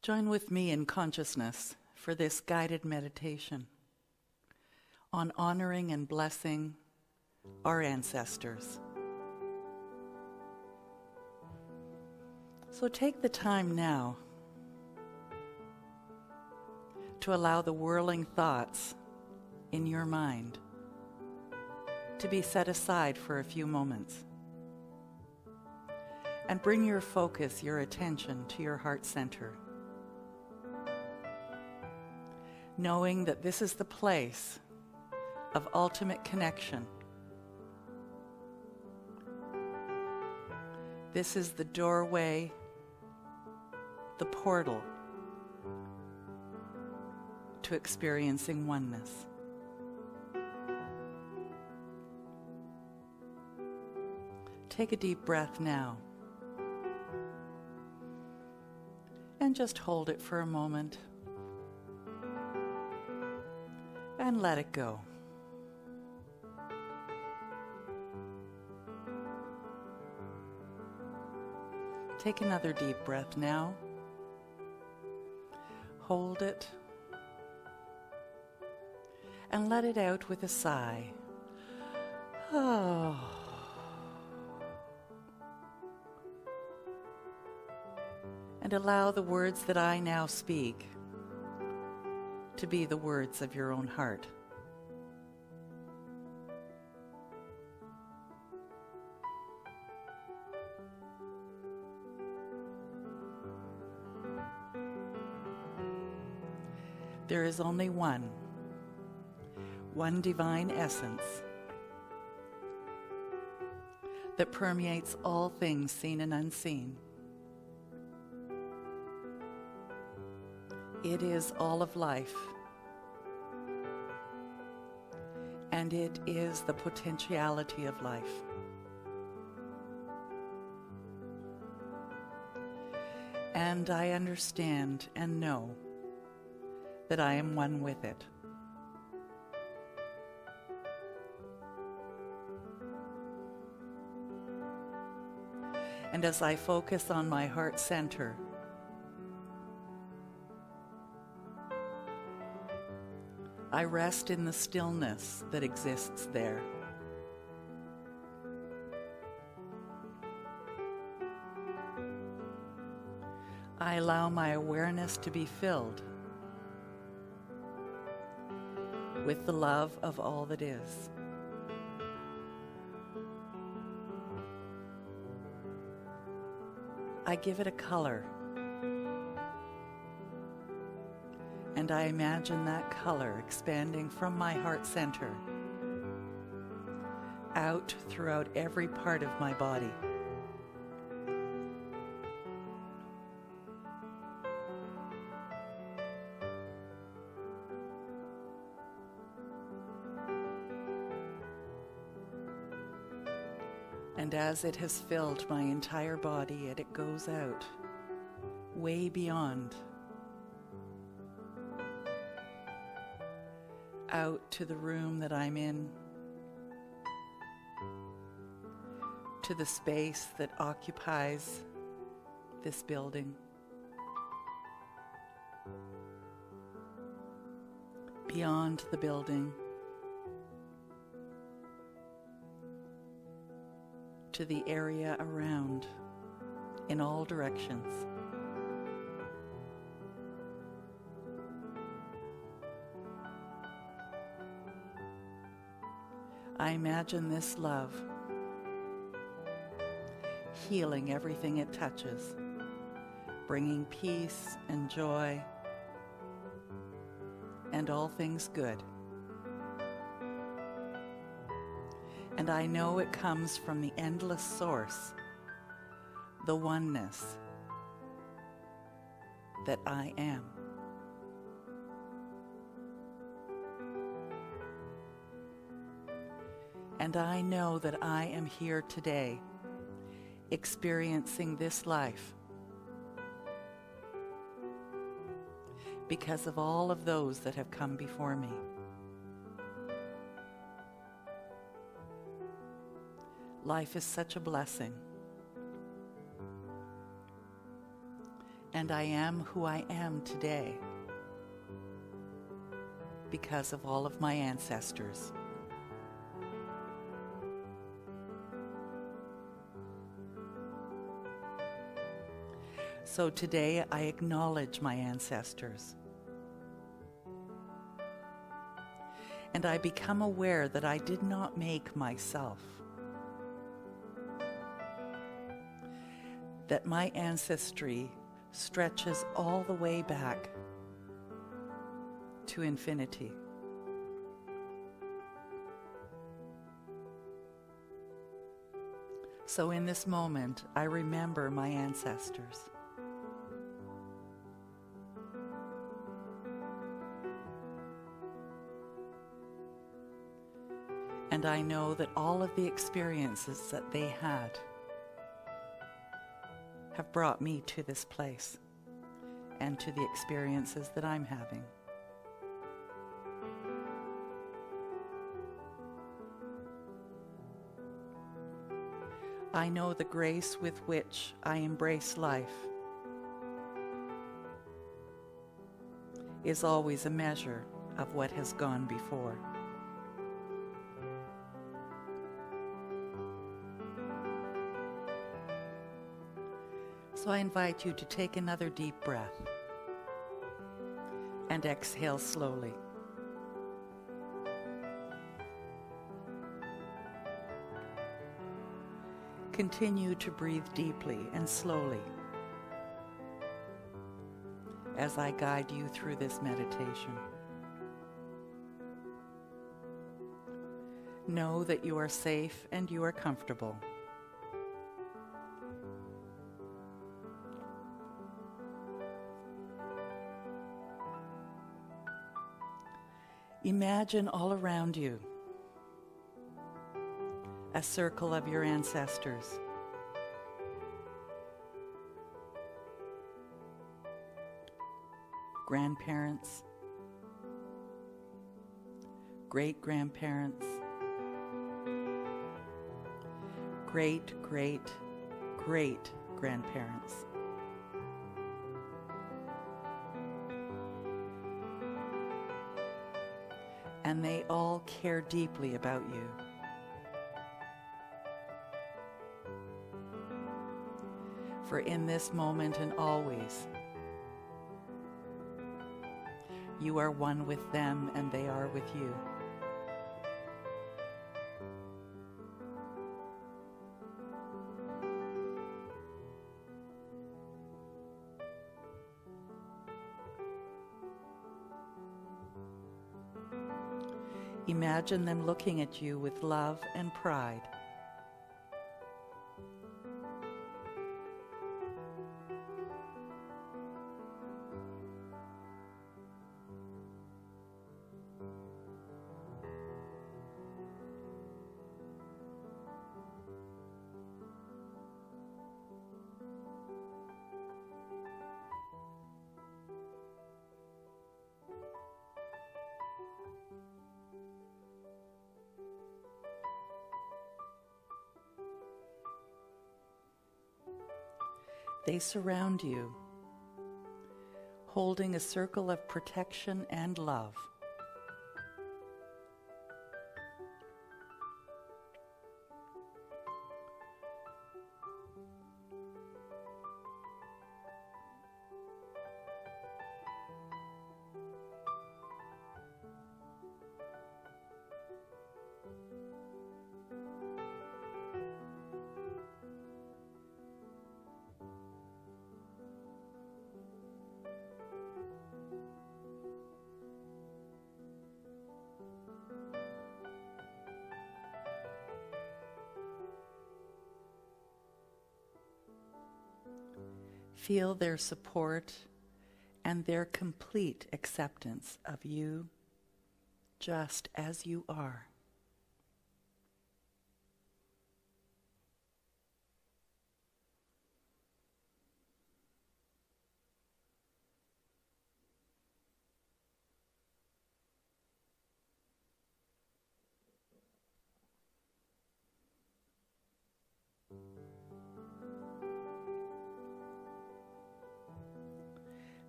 Join with me in consciousness for this guided meditation on honoring and blessing our ancestors. So take the time now to allow the whirling thoughts in your mind to be set aside for a few moments. And bring your focus, your attention to your heart center, knowing that this is the place of ultimate connection. This is the doorway, the portal to experiencing oneness. Take a deep breath now and just hold it for a moment and let it go. Take another deep breath now. Hold it and let it out with a sigh. Oh. And allow the words that I now speak to be the words of your own heart. There is only one divine essence that permeates all things seen and unseen. It is all of life, and it is the potentiality of life. And I understand and know that I am one with it. And as I focus on my heart center, I rest in the stillness that exists there. I allow my awareness to be filled with the love of all that is. I give it a color, and I imagine that color expanding from my heart center out throughout every part of my body. And as it has filled my entire body, it goes out, way beyond, out to the room that I'm in, to the space that occupies this building, beyond the building, to the area around, in all directions. I imagine this love healing everything it touches, bringing peace and joy and all things good. And I know it comes from the endless source, the oneness that I am. And I know that I am here today, experiencing this life because of all of those that have come before me. Life is such a blessing. And I am who I am today because of all of my ancestors. So today I acknowledge my ancestors. And I become aware that I did not make myself. That my ancestry stretches all the way back to infinity. So in this moment, I remember my ancestors. And I know that all of the experiences that they had have brought me to this place and to the experiences that I'm having. I know the grace with which I embrace life is always a measure of what has gone before. So I invite you to take another deep breath and exhale slowly. Continue to breathe deeply and slowly as I guide you through this meditation. Know that you are safe and you are comfortable. Imagine all around you a circle of your ancestors. Grandparents, great-grandparents, great-great-great-grandparents. And they all care deeply about you. For in this moment and always, you are one with them and they are with you. Imagine them looking at you with love and pride. They surround you, holding a circle of protection and love. Feel their support and their complete acceptance of you just as you are.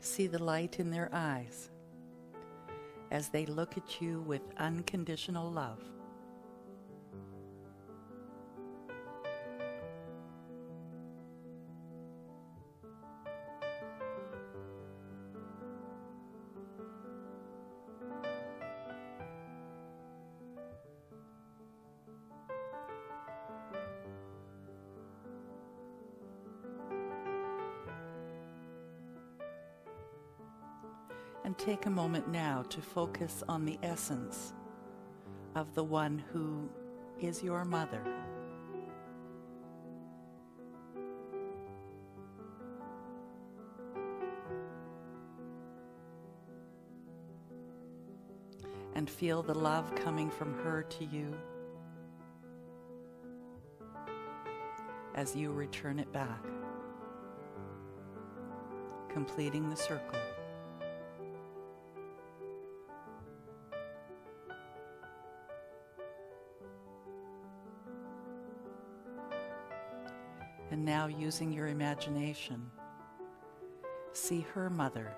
See the light in their eyes as they look at you with unconditional love. And take a moment now to focus on the essence of the one who is your mother. And feel the love coming from her to you as you return it back, completing the circle. And now, using your imagination, see her mother.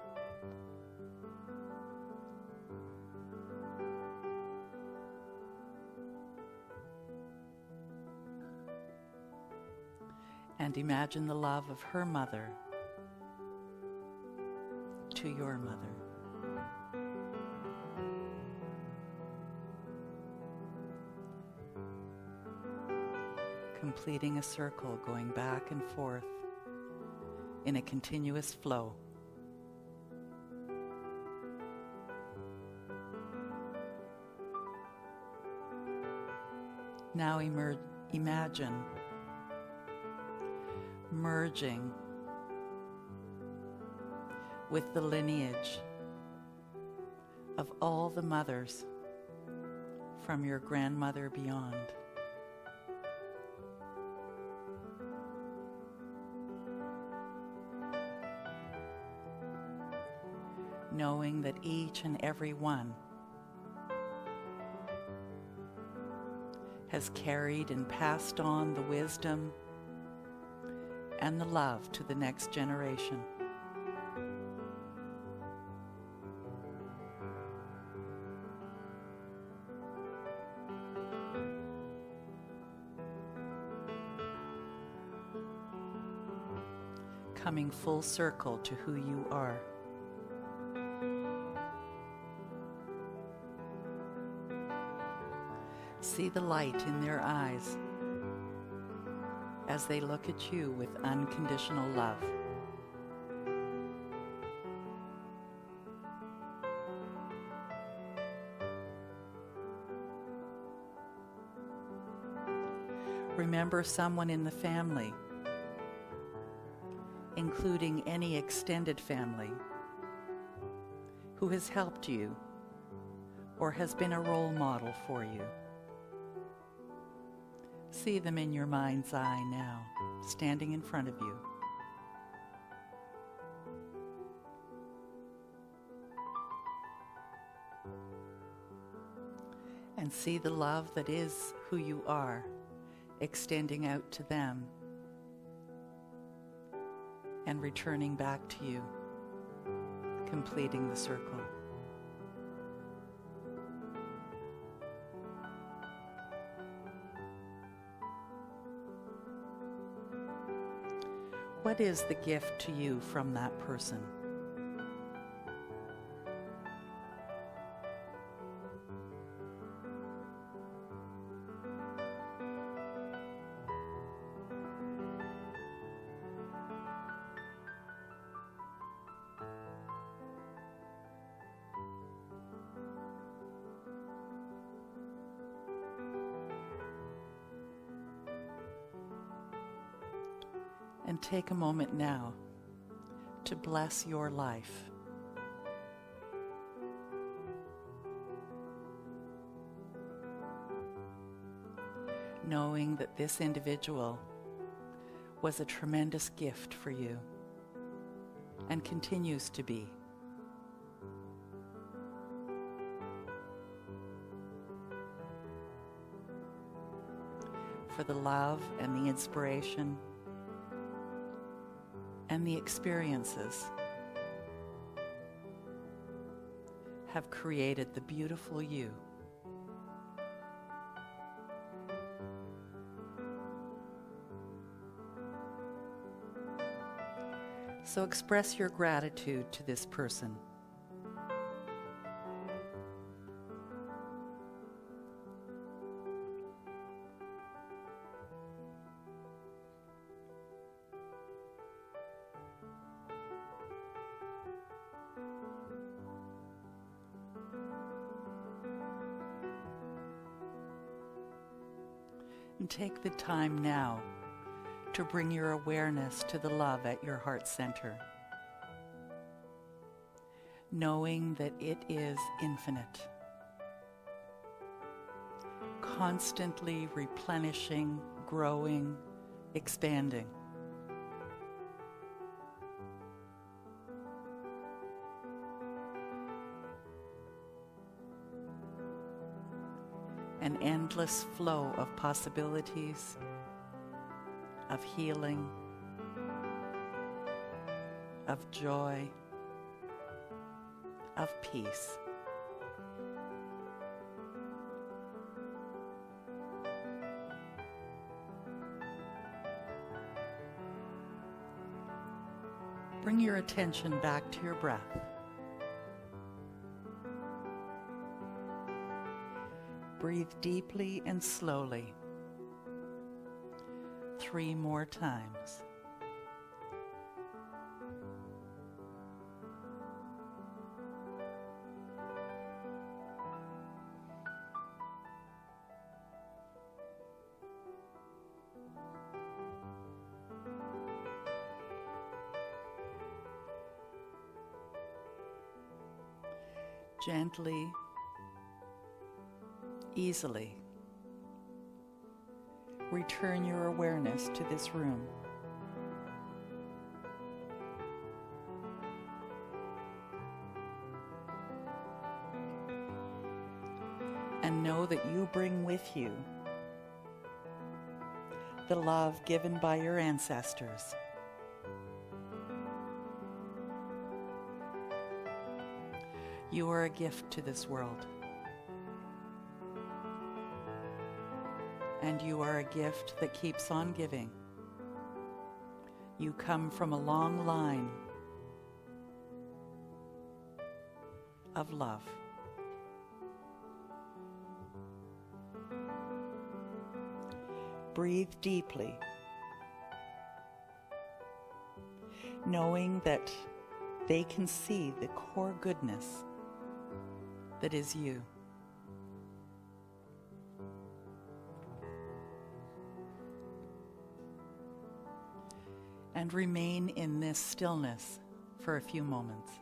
And imagine the love of her mother to your mother. Completing a circle, going back and forth in a continuous flow. Now imagine merging with the lineage of all the mothers from your grandmother beyond. Knowing that each and every one has carried and passed on the wisdom and the love to the next generation. Coming full circle to who you are. See the light in their eyes as they look at you with unconditional love. Remember someone in the family, including any extended family, who has helped you or has been a role model for you. See them in your mind's eye now, standing in front of you. And see the love that is who you are, extending out to them and returning back to you, completing the circle. What is the gift to you from that person? And take a moment now to bless your life. Knowing that this individual was a tremendous gift for you and continues to be. For the love and the inspiration and the experiences have created the beautiful you. So express your gratitude to this person. And take the time now to bring your awareness to the love at your heart center, knowing that it is infinite, constantly replenishing, growing, expanding. An endless flow of possibilities, of healing, of joy, of peace. Bring your attention back to your breath. Breathe deeply and slowly. 3 more times. Gently, easily, return your awareness to this room. And know that you bring with you the love given by your ancestors. You are a gift to this world. And you are a gift that keeps on giving. You come from a long line of love. Breathe deeply, knowing that they can see the core goodness that is you. And remain in this stillness for a few moments.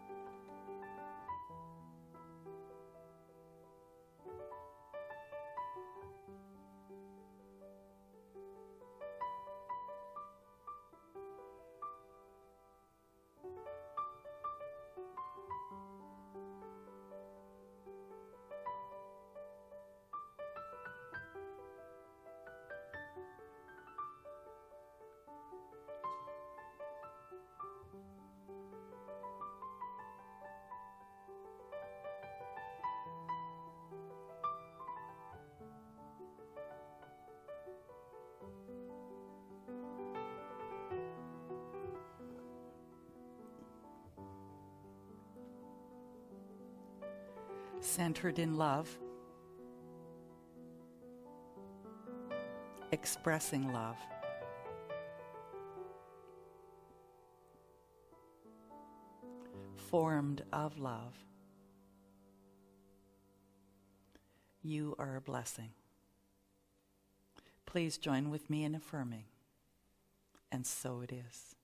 Centered in love, expressing love, formed of love. You are a blessing. Please join with me in affirming, and so it is.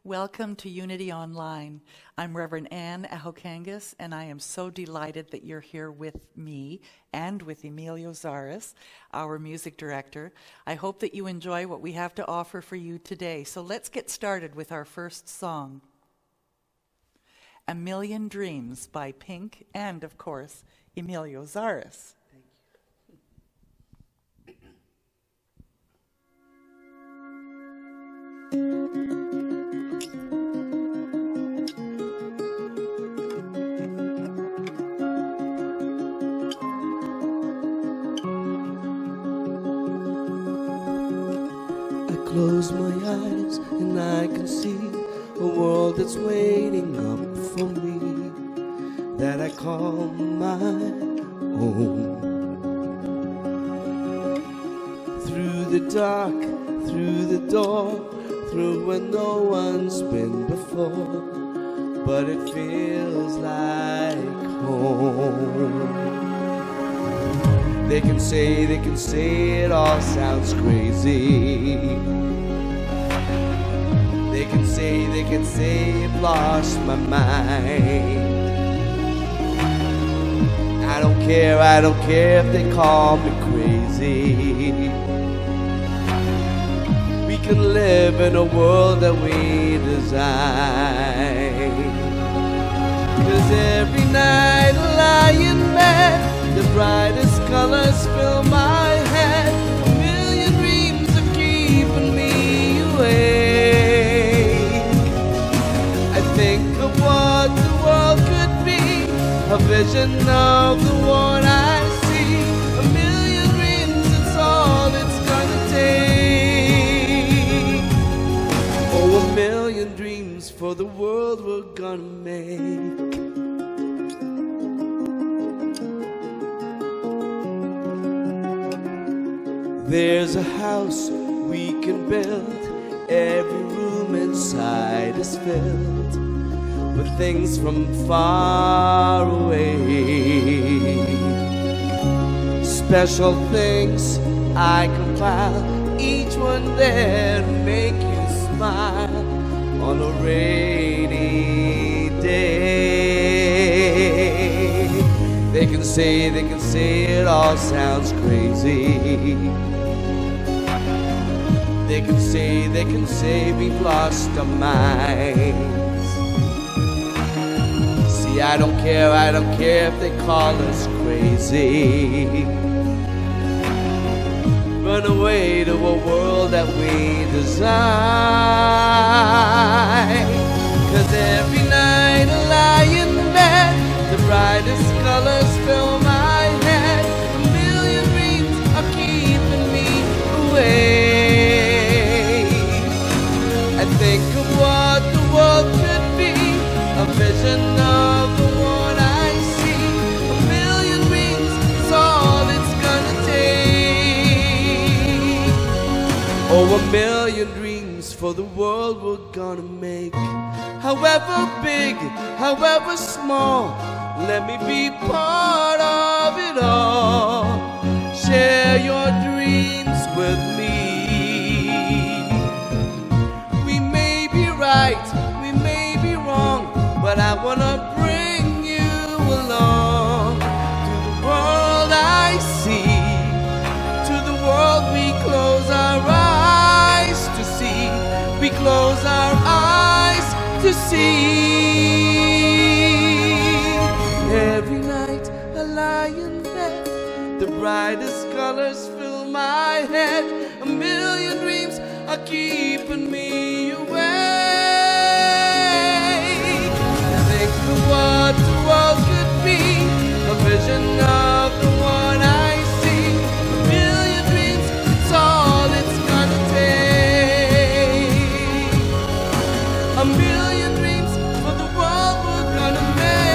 Welcome to Unity Online. I'm Reverend Ann Ahokangas, and I am so delighted that you're here with me and with Emilio Zaras, our music director. I hope that you enjoy what we have to offer for you today. So let's get started with our first song, A Million Dreams by Pink and, of course, Emilio Zaras. Close my eyes and I can see a world that's waiting up for me, that I call my own. Through the dark, through the door, through where no one's been before, but it feels like home. They can say it all sounds crazy. They can say I've lost my mind. I don't care if they call me crazy. We can live in a world that we design. 'Cause every night I lie in bed, the brightest colors fill my head. A million dreams are keeping me awake. I think of what the world could be, a vision of the one I see. A million dreams, it's all it's gonna take. Oh, a million dreams for the world we're gonna make. There's a house we can build, every room inside is filled with things from far away. Special things I compile, each one there to make you smile on a rainy day. They can say it all sounds crazy. They can say we've lost our minds. See, I don't care if they call us crazy. Run away to a world that we design. 'Cause every night I lie in bed, the brightest colors fill my head. A million dreams are keeping me awake. I think of what the world could be, a vision of the one I see. A million dreams is all it's gonna take. Oh, a million dreams for the world we're gonna make. However big, however small, let me be part of it all. Share your dreams with me. Right, we may be wrong, but I wanna bring you along to the world I see, to the world we close our eyes to see. We close our eyes to see. Every night I lie in bed, the brightest colors fill my head. A million dreams are keeping me awake. What the world could be, a vision of the one I see. A million dreams, it's all it's gonna take. A million dreams for the world we're gonna make.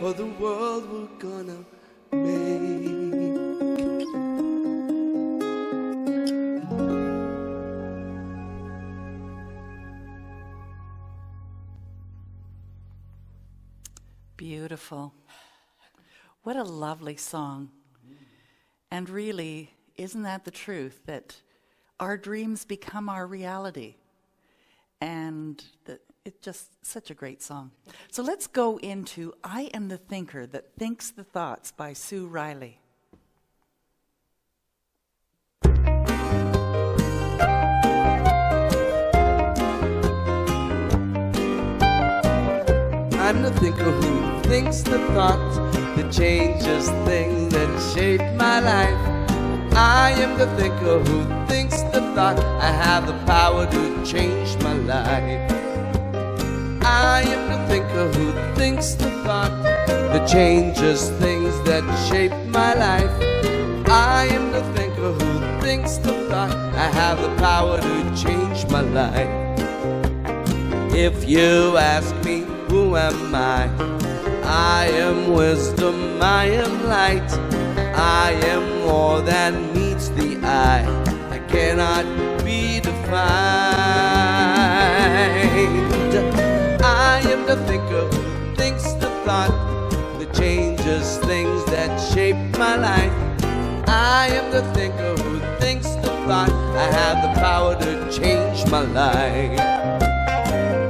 For the world we're gonna make. Beautiful. What a lovely song. And really, isn't that the truth, that our dreams become our reality? And it's just such a great song. So let's go into I Am the Thinker That Thinks the Thoughts by Sue Riley. I'm the thinker who thinks the thought that changes things that shape my life. I am the thinker who thinks the thought I have the power to change my life. I am the thinker who thinks the thought that changes things that shape my life. I am the thinker who thinks the thought I have the power to change my life. If you ask me, who am I? I am wisdom, I am light. I am more than meets the eye. I cannot be defined. I am the thinker who thinks the thought that changes things that shape my life. I am the thinker who thinks the thought I have the power to change my life.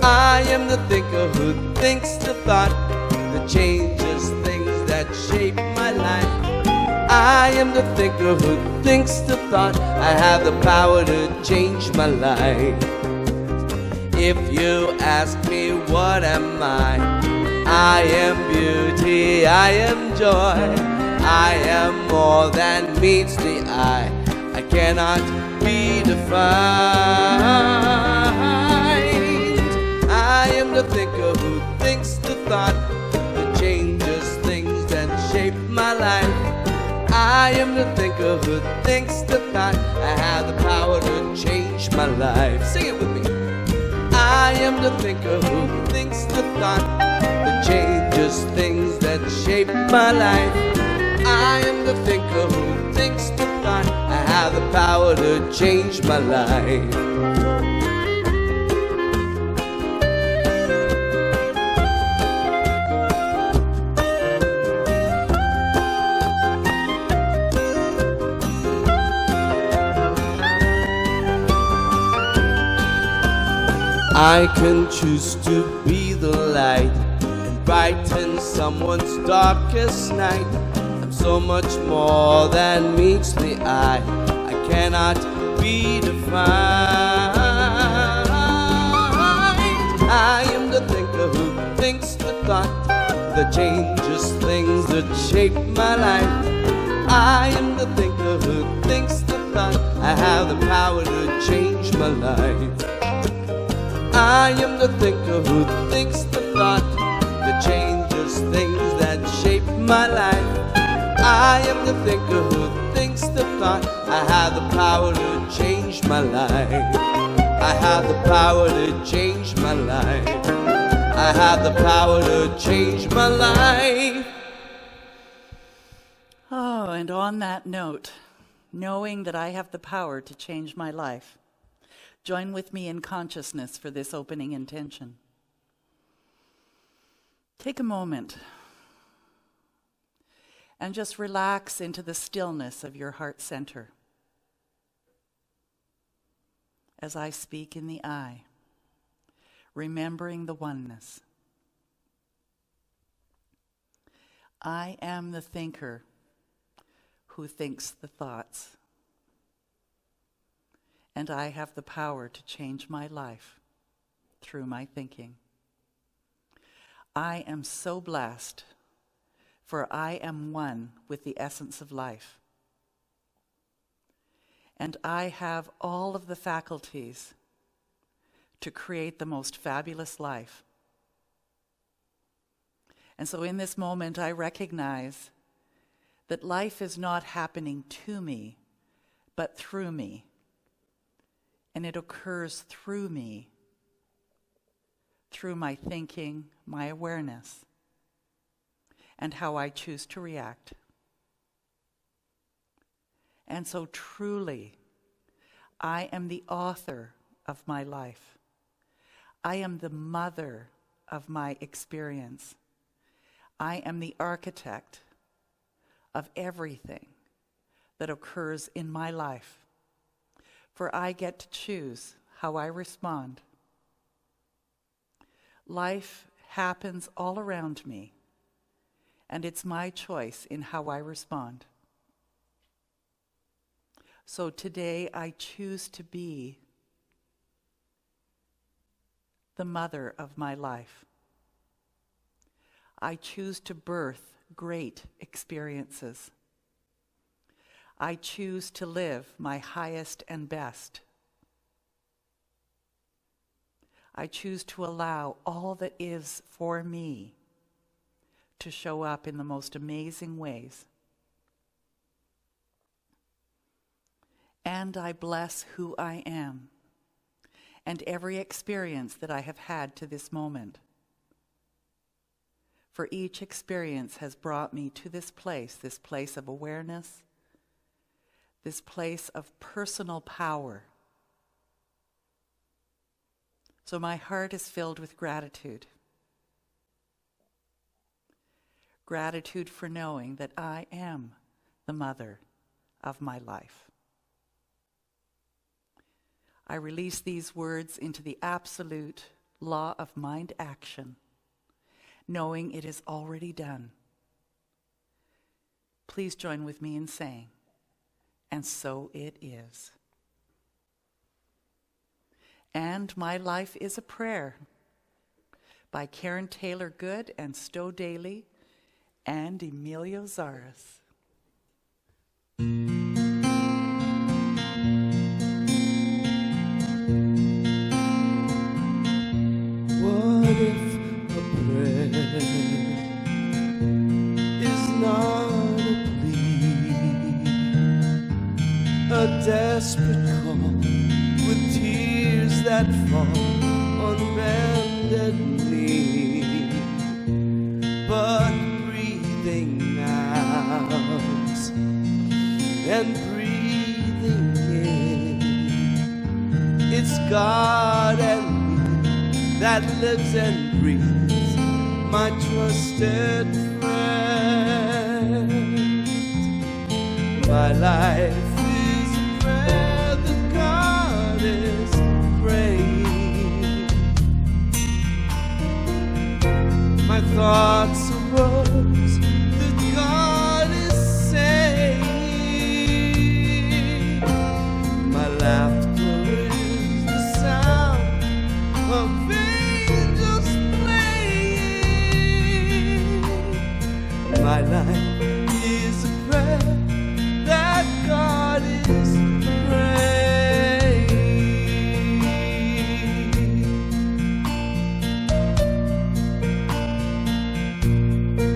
I am the thinker who thinks the thought that changes things that shape my life. I am the thinker who thinks the thought I have the power to change my life. If you ask me what am I am beauty, I am joy. I am more than meets the eye. I cannot be defined. I am the thinker who thinks the thought that changes things that shape my life. I am the thinker who thinks the thought I have the power to change my life. Sing it with me. I am the thinker who thinks the thought that changes things that shape my life. I am the thinker who thinks the thought I have the power to change my life. I can choose to be the light and brighten someone's darkest night. I'm so much more than meets the eye. I cannot be defined. I am the thinker who thinks the thought that changes things that shape my life. I am the thinker who thinks the thought I have the power to change my life. I am the thinker who thinks the thought that changes things that shape my life. I am the thinker who thinks the thought I have the power to change my life. I have the power to change my life. I have the power to change my life. Oh, and on that note, knowing that I have the power to change my life, join with me in consciousness for this opening intention. Take a moment and just relax into the stillness of your heart center as I speak in the I, remembering the oneness. I am the thinker who thinks the thoughts. And I have the power to change my life through my thinking. I am so blessed, for I am one with the essence of life. And I have all of the faculties to create the most fabulous life. And so in this moment, I recognize that life is not happening to me, but through me. And it occurs through me, through my thinking, my awareness, and how I choose to react. And so truly, I am the author of my life. I am the mother of my experience. I am the architect of everything that occurs in my life, for I get to choose how I respond. Life happens all around me, and it's my choice in how I respond. So today I choose to be the mother of my life. I choose to birth great experiences. I choose to live my highest and best. I choose to allow all that is for me to show up in the most amazing ways. And I bless who I am and every experience that I have had to this moment. For each experience has brought me to this place of awareness, this place of personal power. So my heart is filled with gratitude. Gratitude for knowing that I am the mother of my life. I release these words into the absolute law of mind action, knowing it is already done. Please join with me in saying, and so it is. And My Life is a Prayer by Karen Taylor Good and Stowe Daly and Emilio Zaras. What if a prayer is not a plea, a desperate call with tears that fall on bended knee, but breathing out and breathing in, it's God and that lives and breathes, my trusted friend. My life is a prayer that God is praying. My thoughts are words that God is saying. My laughter is the sound of my life is a prayer that God is praying.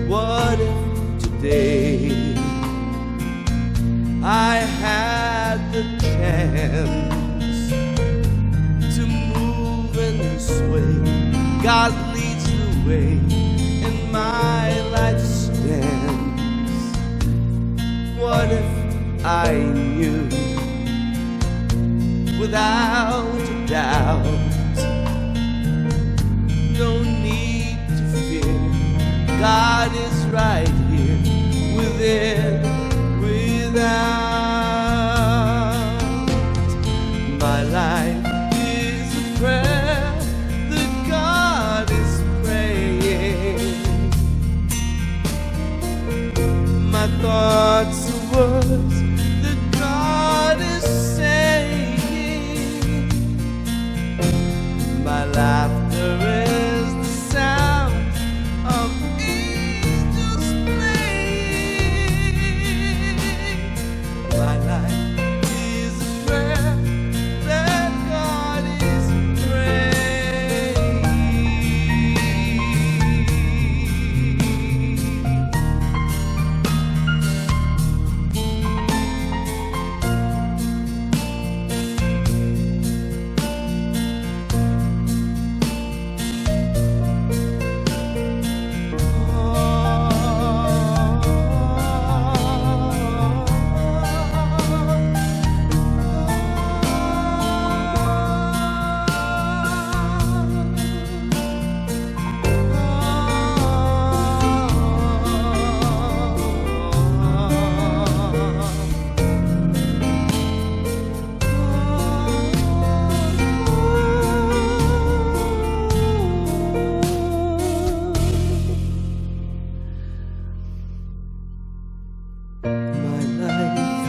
What if today I had the chance to move and sway? God leads the way in my life. What if I knew without a doubt, no need to fear, God is right here within, without. My life is a prayer that God is praying. My thoughts are words that God is saying. My laughter is the sound of angels playing. My life is a prayer that God is praying.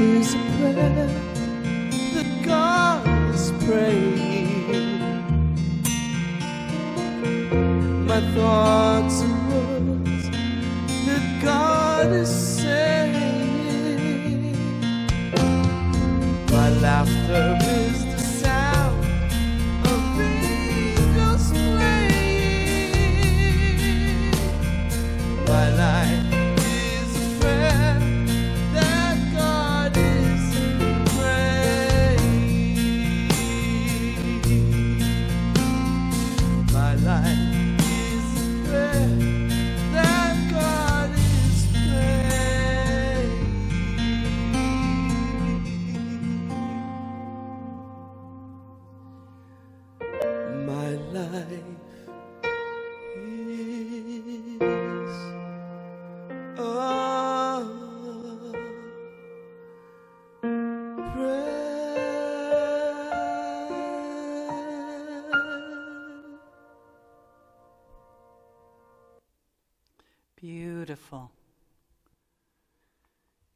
Here's a prayer that God is praying. My thoughts and words that God is saying. My laughter is the sound of angels playing. My life is a prayer that God is praying. My life is a prayer that God is praying. My life is a prayer. Beautiful.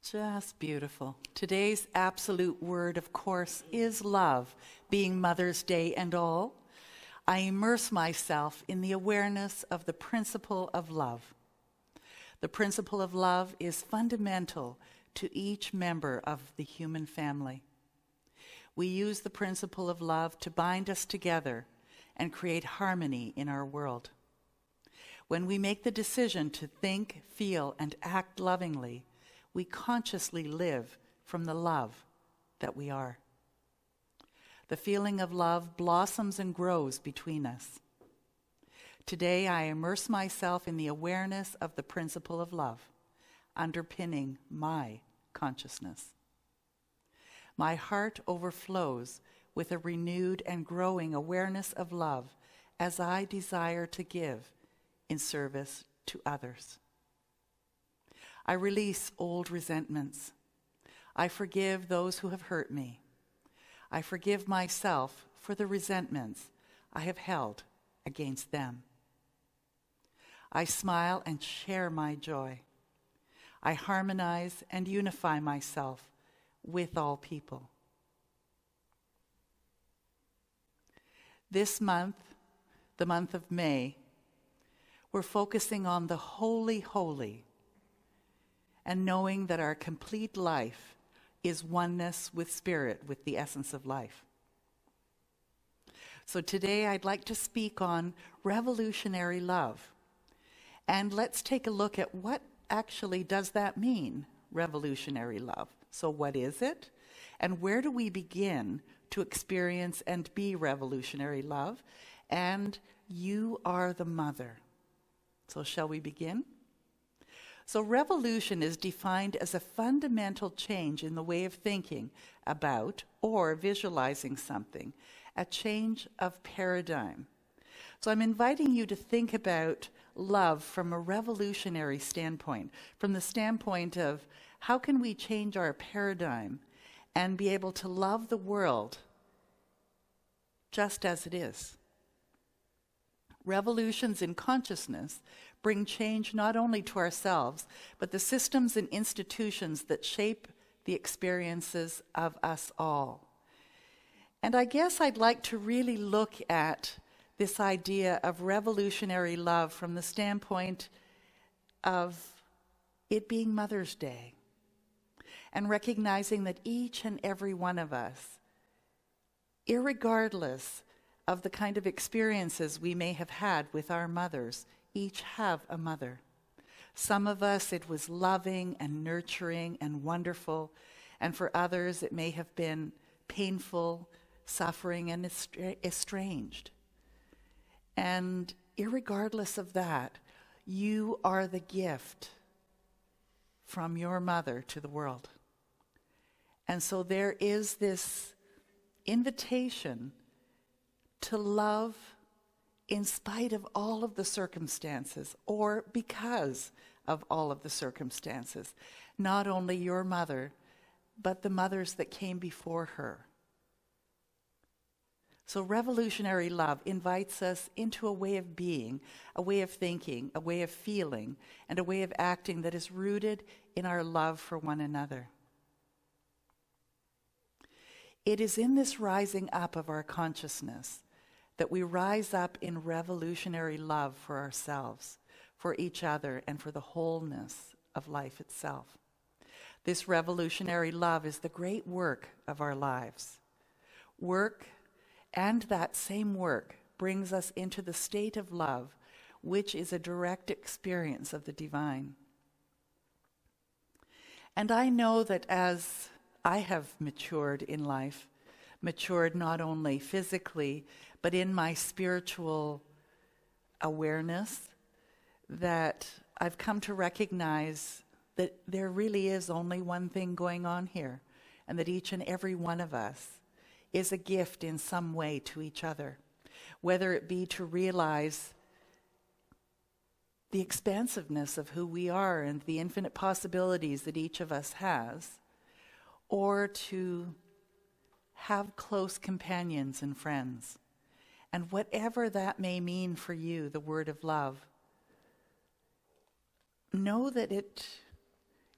Just beautiful. Today's absolute word, of course, is love, being Mother's Day and all. I immerse myself in the awareness of the principle of love. The principle of love is fundamental to each member of the human family. We use the principle of love to bind us together and create harmony in our world. When we make the decision to think, feel, and act lovingly, we consciously live from the love that we are. The feeling of love blossoms and grows between us. Today, I immerse myself in the awareness of the principle of love, underpinning my consciousness. My heart overflows with a renewed and growing awareness of love as I desire to give in service to others. I release old resentments. I forgive those who have hurt me. I forgive myself for the resentments I have held against them. I smile and share my joy. I harmonize and unify myself with all people. This month, the month of May, we're focusing on the holy, holy, and knowing that our complete life is oneness with Spirit, with the essence of life. So today I'd like to speak on revolutionary love. And let's take a look at what actually does that mean, revolutionary love. So what is it? And where do we begin to experience and be revolutionary love? And you are the mother. So shall we begin? So revolution is defined as a fundamental change in the way of thinking about or visualizing something, a change of paradigm. So I'm inviting you to think about love from a revolutionary standpoint, from the standpoint of how can we change our paradigm and be able to love the world just as it is. Revolutions in consciousness bring change not only to ourselves, but the systems and institutions that shape the experiences of us all. And I guess I'd like to really look at this idea of revolutionary love from the standpoint of it being Mother's Day, and recognizing that each and every one of us, irregardless of the kind of experiences we may have had with our mothers, each have a mother. Some of us, it was loving and nurturing and wonderful, and for others, it may have been painful, suffering, and estranged. And irregardless of that, you are the gift from your mother to the world. And so there is this invitation to love in spite of all of the circumstances, or because of all of the circumstances. Not only your mother, but the mothers that came before her. So revolutionary love invites us into a way of being, a way of thinking, a way of feeling, and a way of acting that is rooted in our love for one another. It is in this rising up of our consciousness that we rise up in revolutionary love for ourselves, for each other, and for the wholeness of life itself. This revolutionary love is the great work of our lives. Work, and that same work, brings us into the state of love, which is a direct experience of the divine. And I know that as I have matured in life, matured not only physically, but in my spiritual awareness, that I've come to recognize that there really is only one thing going on here, and that each and every one of us is a gift in some way to each other, whether it be to realize the expansiveness of who we are and the infinite possibilities that each of us has, or to have close companions and friends. And whatever that may mean for you, the word of love, know that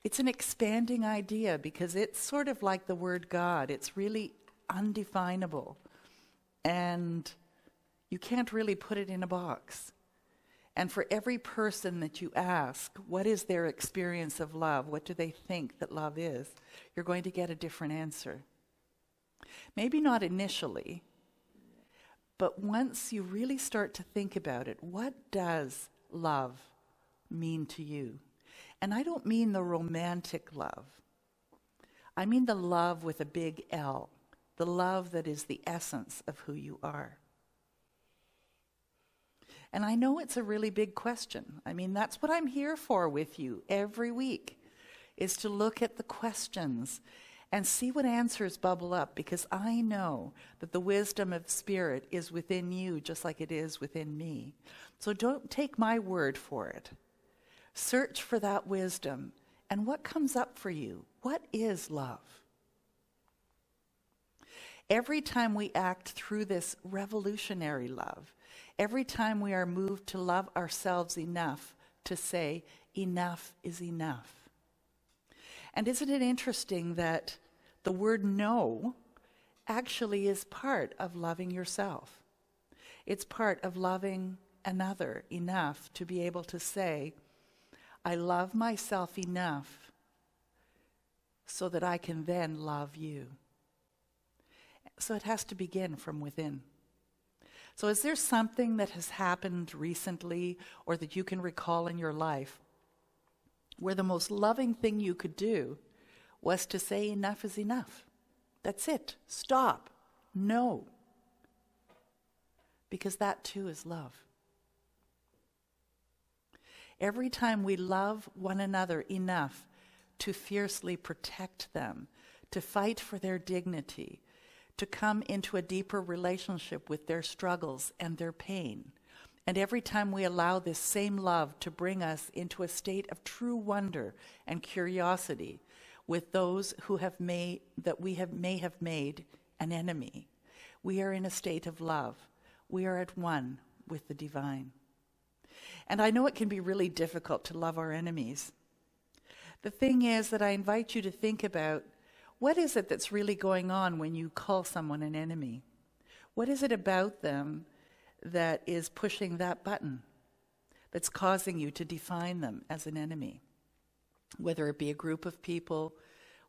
it's an expanding idea, because it's sort of like the word God. It's really undefinable, and you can't really put it in a box. And for every person that you ask, what is their experience of love? What do they think that love is? You're going to get a different answer. Maybe not initially, but once you really start to think about it, what does love mean to you? And I don't mean the romantic love. I mean the love with a big L, the love that is the essence of who you are. And I know it's a really big question. I mean, that's what I'm here for with you every week, is to look at the questions and see what answers bubble up, because I know that the wisdom of Spirit is within you just like it is within me. So don't take my word for it. Search for that wisdom, and what comes up for you? What is love? Every time we act through this revolutionary love, every time we are moved to love ourselves enough to say, enough is enough. And isn't it interesting that the word no actually is part of loving yourself? It's part of loving another enough to be able to say, I love myself enough so that I can then love you. So it has to begin from within. So is there something that has happened recently or that you can recall in your life where the most loving thing you could do was to say enough is enough? That's it. Stop. No. Because that too is love. Every time we love one another enough to fiercely protect them, to fight for their dignity, to come into a deeper relationship with their struggles and their pain, and every time we allow this same love to bring us into a state of true wonder and curiosity with those who may have made an enemy, we are in a state of love. We are at one with the divine. And I know it can be really difficult to love our enemies. The thing is that I invite you to think about, what is it that's really going on when you call someone an enemy? What is it about them that is pushing that button, that's causing you to define them as an enemy? Whether it be a group of people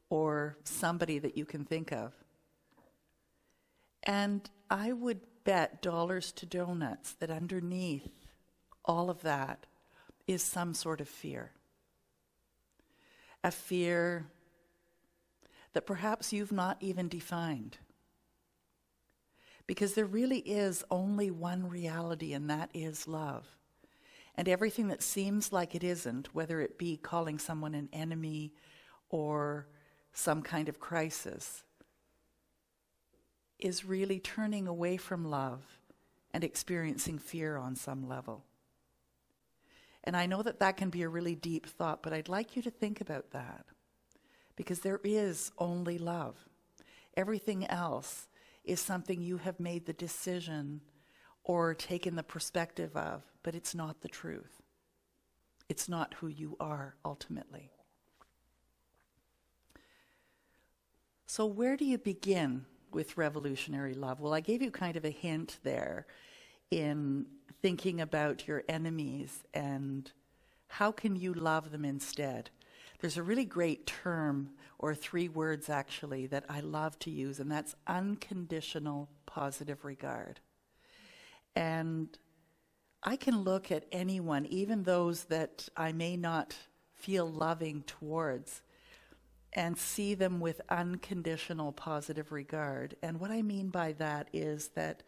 or somebody that you can think of. And I would bet dollars to donuts that underneath all of that is some sort of fear. A fear that perhaps you've not even defined. Because there really is only one reality, and that is love. And everything that seems like it isn't, whether it be calling someone an enemy or some kind of crisis, is really turning away from love and experiencing fear on some level. And I know that that can be a really deep thought, but I'd like you to think about that. Because there is only love. Everything else is something you have made the decision or taken the perspective of, but it's not the truth. It's not who you are ultimately. So where do you begin with revolutionary love? Well, I gave you kind of a hint there in thinking about your enemies and how can you love them instead. There's a really great term, or 3 words actually, that I love to use, and that's unconditional positive regard. And I can look at anyone, even those that I may not feel loving towards, and see them with unconditional positive regard. And what I mean by that is that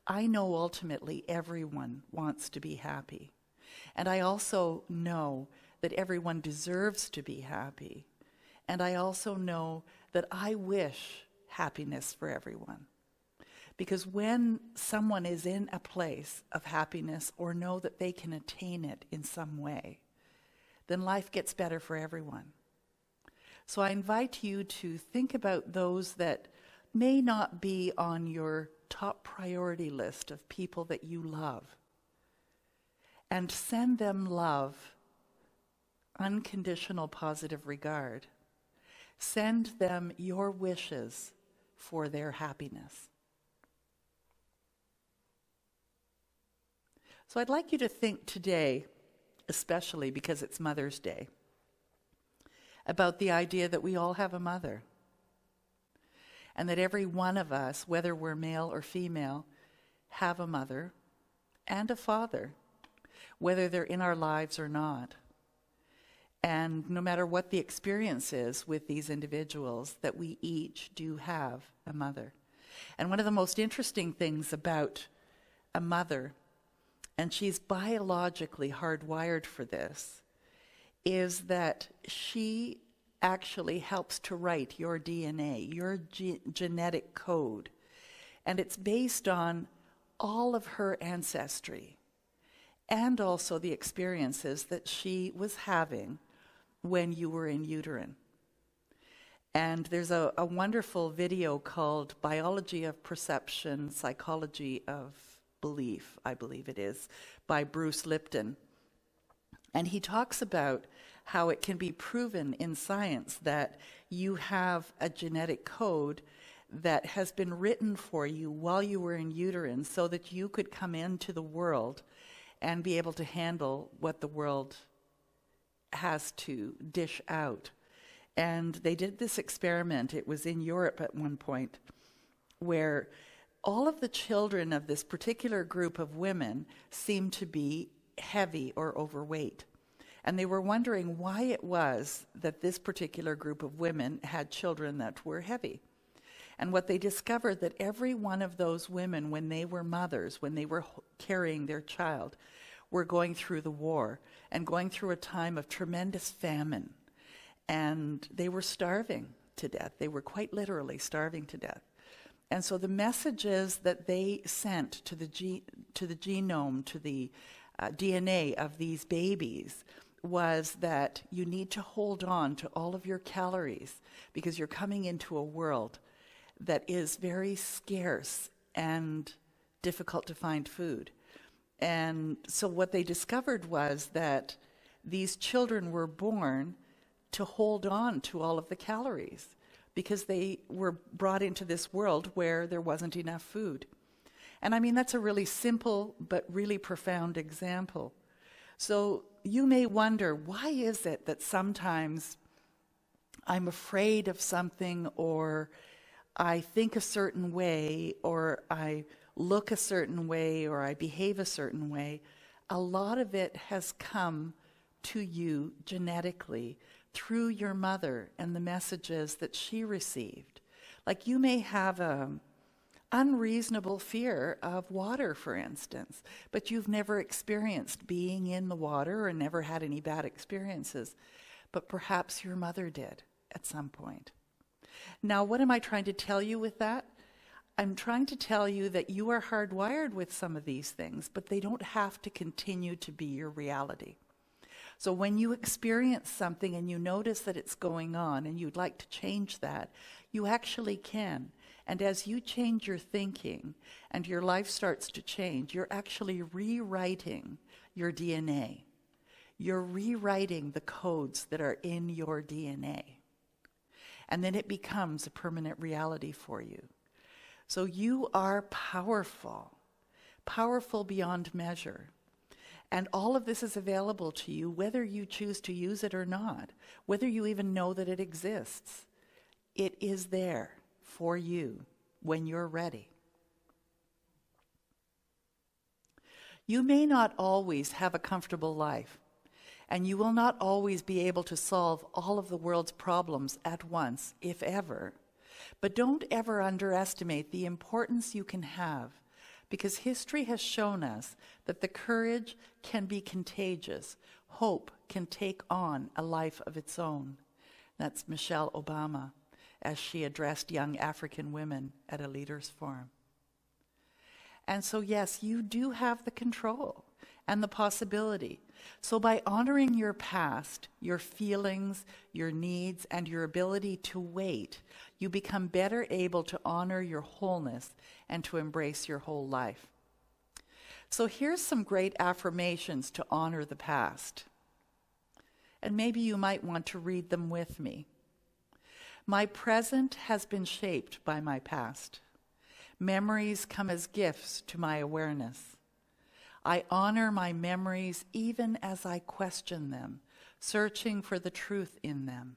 I know ultimately everyone wants to be happy. And I also know that everyone deserves to be happy. And I also know that I wish happiness for everyone. Because when someone is in a place of happiness or know that they can attain it in some way, then life gets better for everyone. So I invite you to think about those that may not be on your top priority list of people that you love, and send them love, unconditional positive regard. Send them your wishes for their happiness. So I'd like you to think today, especially because it's Mother's Day, about the idea that we all have a mother, and that every one of us, whether we're male or female, have a mother and a father, whether they're in our lives or not. And no matter what the experience is with these individuals, that we each do have a mother. And one of the most interesting things about a mother, and she's biologically hardwired for this, is that she actually helps to write your DNA, your genetic code. And it's based on all of her ancestry and also the experiences that she was having when you were in utero. And there's a wonderful video called Biology of Perception, Psychology of Belief, I believe it is, by Bruce Lipton. And he talks about how it can be proven in science that you have a genetic code that has been written for you while you were in utero so that you could come into the world and be able to handle what the world has to dish out. And they did this experiment, it was in Europe at one point, where all of the children of this particular group of women seemed to be heavy or overweight. And they were wondering why it was that this particular group of women had children that were heavy. And what they discovered, that every one of those women, when they were mothers, when they were carrying their child, were going through the war and going through a time of tremendous famine. And they were starving to death. They were quite literally starving to death. And so the messages that they sent to the genome, to the DNA of these babies, was that you need to hold on to all of your calories because you're coming into a world that is very scarce and difficult to find food. And so what they discovered was that these children were born to hold on to all of the calories because they were brought into this world where there wasn't enough food. And I mean, that's a really simple but really profound example. So you may wonder, why is it that sometimes I'm afraid of something, or I think a certain way, or I look a certain way, or I behave a certain way? A lot of it has come to you genetically through your mother and the messages that she received. Like you may have an unreasonable fear of water, for instance, but you've never experienced being in the water or never had any bad experiences, but perhaps your mother did at some point. Now, what am I trying to tell you with that? I'm trying to tell you that you are hardwired with some of these things, but they don't have to continue to be your reality. So when you experience something and you notice that it's going on and you'd like to change that, you actually can. And as you change your thinking and your life starts to change, you're actually rewriting your DNA. You're rewriting the codes that are in your DNA. And then it becomes a permanent reality for you. So you are powerful, powerful beyond measure. And all of this is available to you whether you choose to use it or not, whether you even know that it exists. It is there for you when you're ready. You may not always have a comfortable life, and you will not always be able to solve all of the world's problems at once, if ever. But don't ever underestimate the importance you can have, because history has shown us that the courage can be contagious. Hope can take on a life of its own. That's Michelle Obama, as she addressed young African women at a leaders' forum. And so, yes, you do have the control and the possibility. So by honoring your past, your feelings, your needs, and your ability to wait, you become better able to honor your wholeness and to embrace your whole life. So here's some great affirmations to honor the past. And maybe you might want to read them with me. My present has been shaped by my past. Memories come as gifts to my awareness. I honor my memories even as I question them, searching for the truth in them.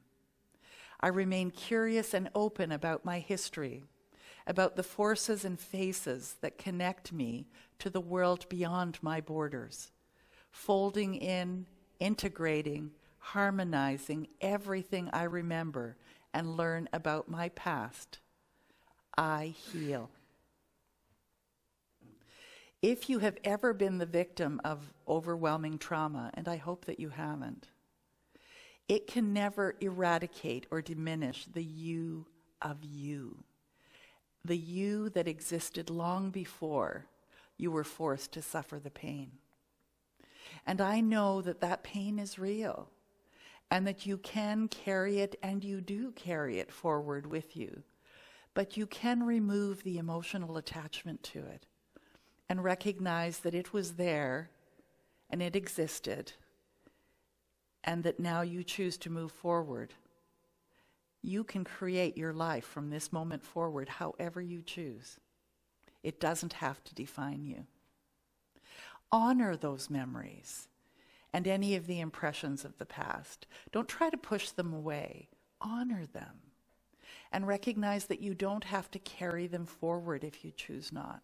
I remain curious and open about my history, about the forces and faces that connect me to the world beyond my borders, folding in, integrating, harmonizing everything I remember and learn about my past. I heal. If you have ever been the victim of overwhelming trauma, and I hope that you haven't, it can never eradicate or diminish the you of you, the you that existed long before you were forced to suffer the pain. And I know that that pain is real, and that you can carry it, and you do carry it forward with you, but you can remove the emotional attachment to it and recognize that it was there and it existed, and that now you choose to move forward. You can create your life from this moment forward however you choose. It doesn't have to define you. Honor those memories and any of the impressions of the past. Don't try to push them away. Honor them and recognize that you don't have to carry them forward if you choose not.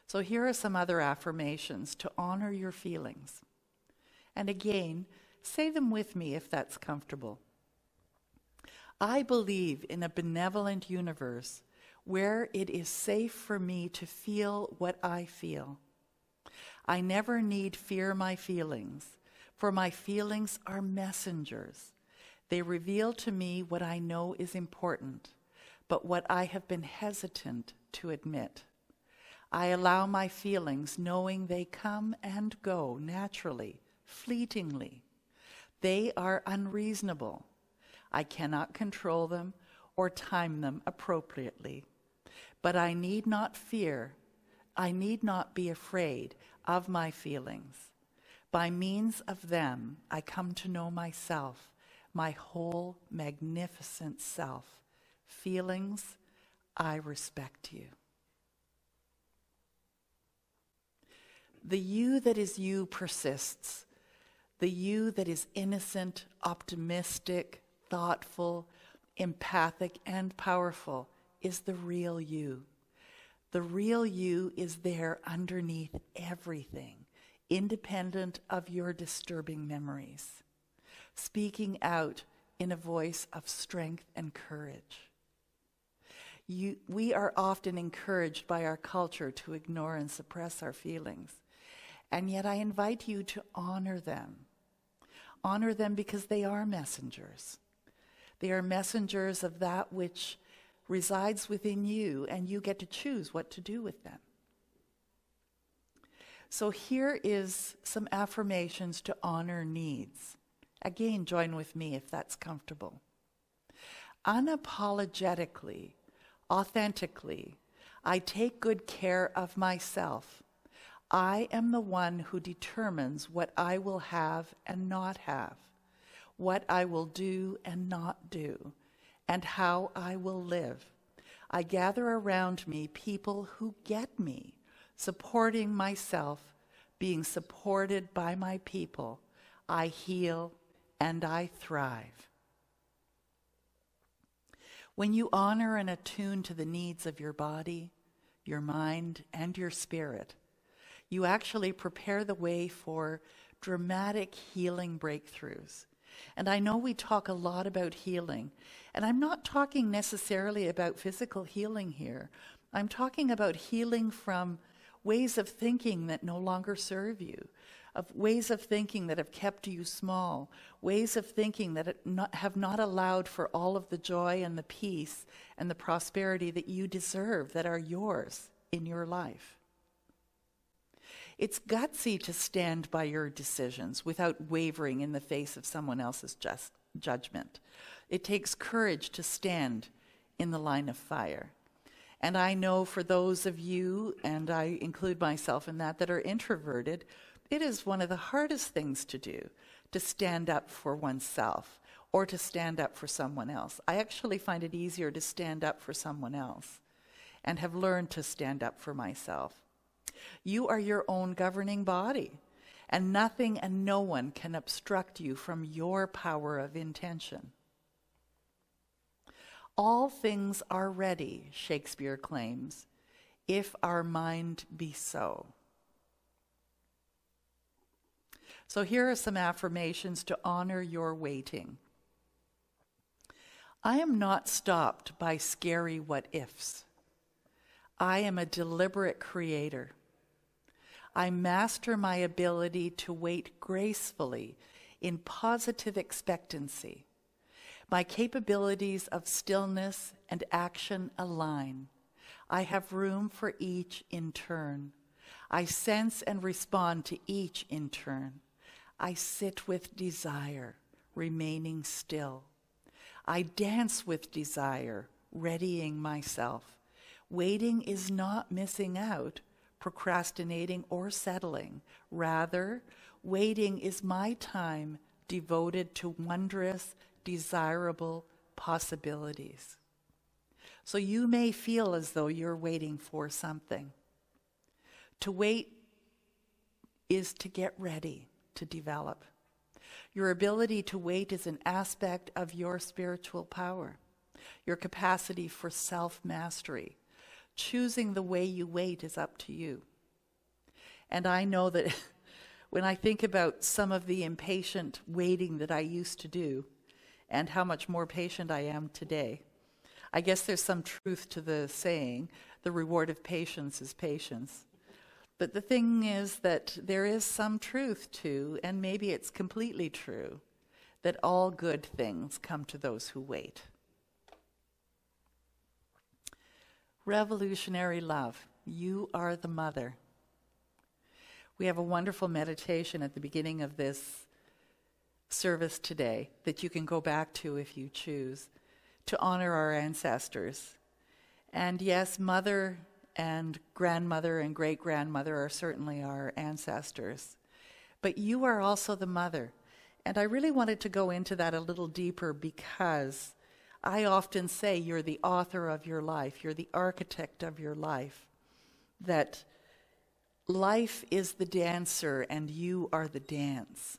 So here are some other affirmations to honor your feelings. And again, say them with me if that's comfortable. I believe in a benevolent universe where it is safe for me to feel what I feel. I never need fear my feelings, for my feelings are messengers. They reveal to me what I know is important, but what I have been hesitant to admit. I allow my feelings knowing they come and go naturally, fleetingly. They are unreasonable. I cannot control them or time them appropriately. But I need not fear. I need not be afraid of my feelings. By means of them, I come to know myself, my whole magnificent self. Feelings, I respect you. The you that is you persists. The you that is innocent, optimistic, thoughtful, empathic, and powerful is the real you. The real you is there underneath everything, independent of your disturbing memories, speaking out in a voice of strength and courage. We are often encouraged by our culture to ignore and suppress our feelings. And yet I invite you to honor them. Honor them because they are messengers. They are messengers of that which resides within you, and you get to choose what to do with them. So here is some affirmations to honor needs. Again, join with me if that's comfortable. Unapologetically, authentically, I take good care of myself. I am the one who determines what I will have and not have, what I will do and not do, and how I will live. I gather around me people who get me, supporting myself, being supported by my people. I heal and I thrive. When you honor and attune to the needs of your body, your mind, and your spirit, you actually prepare the way for dramatic healing breakthroughs. And I know we talk a lot about healing, and I'm not talking necessarily about physical healing here. I'm talking about healing from ways of thinking that no longer serve you, of ways of thinking that have kept you small, ways of thinking that have not allowed for all of the joy and the peace and the prosperity that you deserve, that are yours in your life. It's gutsy to stand by your decisions without wavering in the face of someone else's judgment. It takes courage to stand in the line of fire. And I know for those of you, and I include myself in that are introverted, it is one of the hardest things to do, to stand up for oneself or to stand up for someone else. I actually find it easier to stand up for someone else and have learned to stand up for myself. You are your own governing body, and nothing and no one can obstruct you from your power of intention. All things are ready, Shakespeare claims, if our mind be so. So here are some affirmations to honor your waiting. I am not stopped by scary what-ifs. I am a deliberate creator. I master my ability to wait gracefully in positive expectancy. My capabilities of stillness and action align. I have room for each in turn. I sense and respond to each in turn. I sit with desire, remaining still. I dance with desire, readying myself. Waiting is not missing out, procrastinating, or settling. Rather, waiting is my time devoted to wondrous, desirable possibilities. So you may feel as though you're waiting for something. To wait is to get ready, to develop. Your ability to wait is an aspect of your spiritual power, your capacity for self-mastery. Choosing the way you wait is up to you. And I know that when I think about some of the impatient waiting that I used to do and how much more patient I am today, I guess there's some truth to the saying, the reward of patience is patience. But the thing is that there is some truth to, and maybe it's completely true, that all good things come to those who wait. Revolutionary love. You are the mother. We have a wonderful meditation at the beginning of this service today that you can go back to if you choose, to honor our ancestors. And yes, mother and grandmother and great-grandmother are certainly our ancestors. But you are also the mother. And I really wanted to go into that a little deeper because I often say you're the author of your life, you're the architect of your life, that life is the dancer and you are the dance,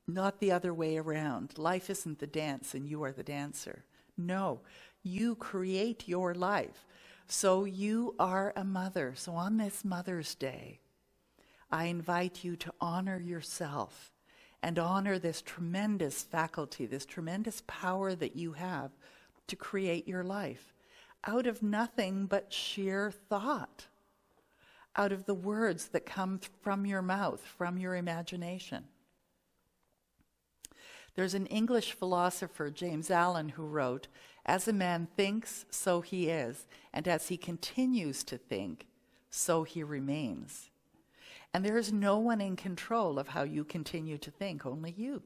not the other way around. Life isn't the dance and you are the dancer. No, you create your life. So you are a mother. So on this Mother's Day, I invite you to honor yourself and honor this tremendous faculty, this tremendous power that you have to create your life out of nothing but sheer thought, out of the words that come from your mouth, from your imagination. There's an English philosopher, James Allen, who wrote, "As a man thinks, so he is, and as he continues to think, so he remains." And there is no one in control of how you continue to think, only you.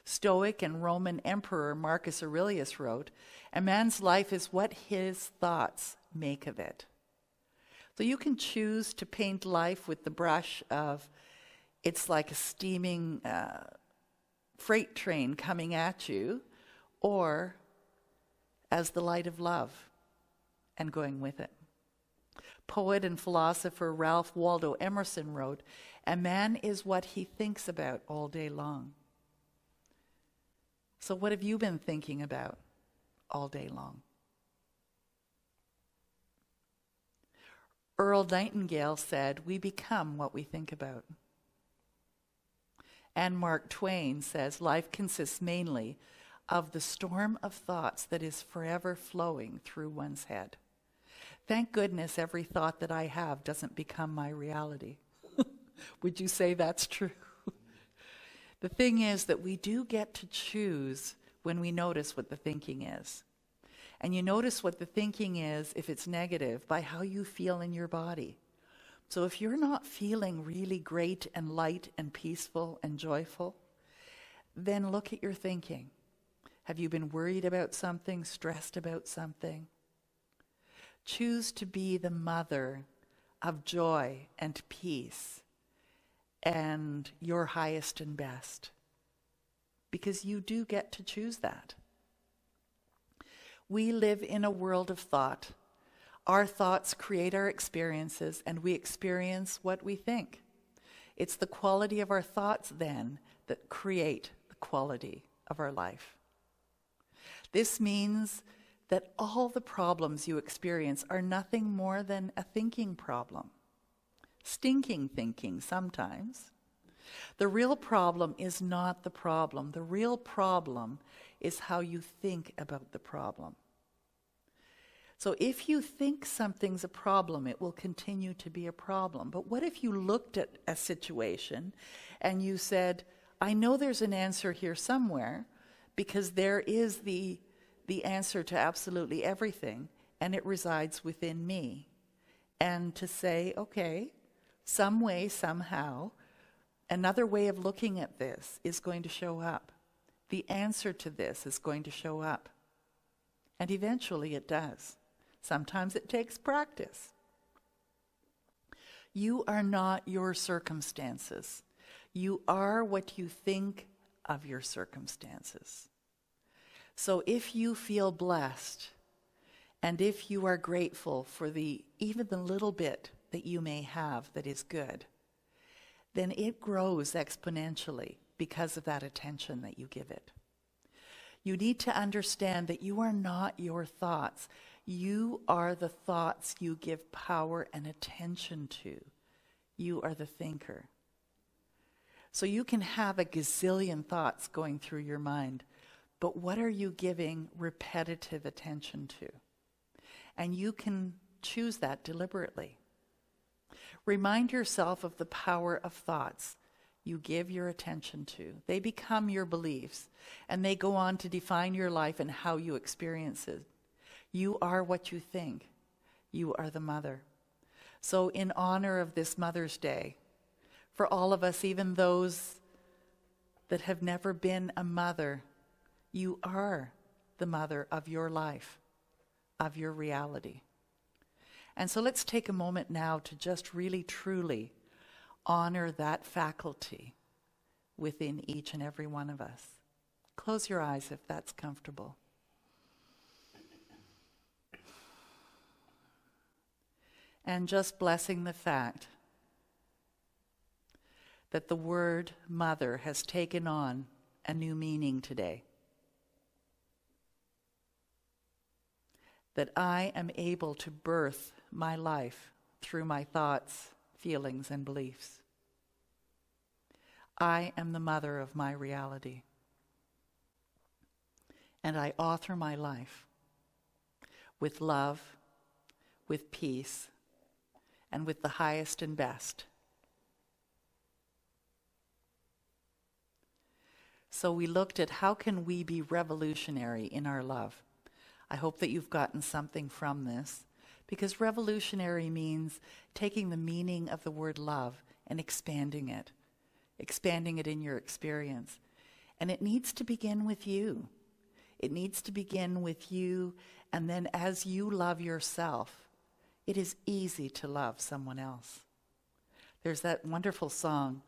Stoic and Roman Emperor Marcus Aurelius wrote, "A man's life is what his thoughts make of it." So you can choose to paint life with the brush of, it's like a steaming freight train coming at you, or as the light of love, and going with it. Poet and philosopher Ralph Waldo Emerson wrote, "A man is what he thinks about all day long." So what have you been thinking about all day long? Earl Nightingale said, "We become what we think about." And Mark Twain says, "Life consists mainly of the storm of thoughts that is forever flowing through one's head." Thank goodness every thought that I have doesn't become my reality. Would you say that's true? The thing is that we do get to choose when we notice what the thinking is. And you notice what the thinking is, if it's negative, by how you feel in your body. So if you're not feeling really great and light and peaceful and joyful, then look at your thinking. Have you been worried about something, stressed about something? Choose to be the mother of joy and peace and your highest and best, because you do get to choose that. We live in a world of thought. Our thoughts create our experiences, and we experience what we think. It's the quality of our thoughts, then, that create the quality of our life. This means that all the problems you experience are nothing more than a thinking problem. Stinking thinking sometimes. The real problem is not the problem. The real problem is how you think about the problem. So if you think something's a problem, it will continue to be a problem. But what if you looked at a situation and you said, I know there's an answer here somewhere, because there is the answer to absolutely everything, and it resides within me. And to say, okay, some way, somehow, another way of looking at this is going to show up. The answer to this is going to show up. And eventually it does. Sometimes it takes practice. You are not your circumstances. You are what you think of your circumstances. So if you feel blessed, and if you are grateful for even the little bit that you may have that is good, then it grows exponentially because of that attention that you give it. You need to understand that you are not your thoughts. You are the thoughts you give power and attention to. You are the thinker. So you can have a gazillion thoughts going through your mind, but what are you giving repetitive attention to? And you can choose that deliberately. Remind yourself of the power of thoughts you give your attention to. They become your beliefs, and they go on to define your life and how you experience it. You are what you think. You are the mother. So in honor of this Mother's Day, for all of us, even those that have never been a mother, you are the mother of your life, of your reality. And so let's take a moment now to just really, truly honor that faculty within each and every one of us. Close your eyes if that's comfortable. And just blessing the fact that the word mother has taken on a new meaning today. That I am able to birth my life through my thoughts, feelings, and beliefs. I am the mother of my reality. And I author my life with love, with peace, and with the highest and best. So we looked at how can we be revolutionary in our love. I hope that you've gotten something from this, because revolutionary means taking the meaning of the word love and expanding it in your experience. And it needs to begin with you. It needs to begin with you, and then as you love yourself, it is easy to love someone else. There's that wonderful song,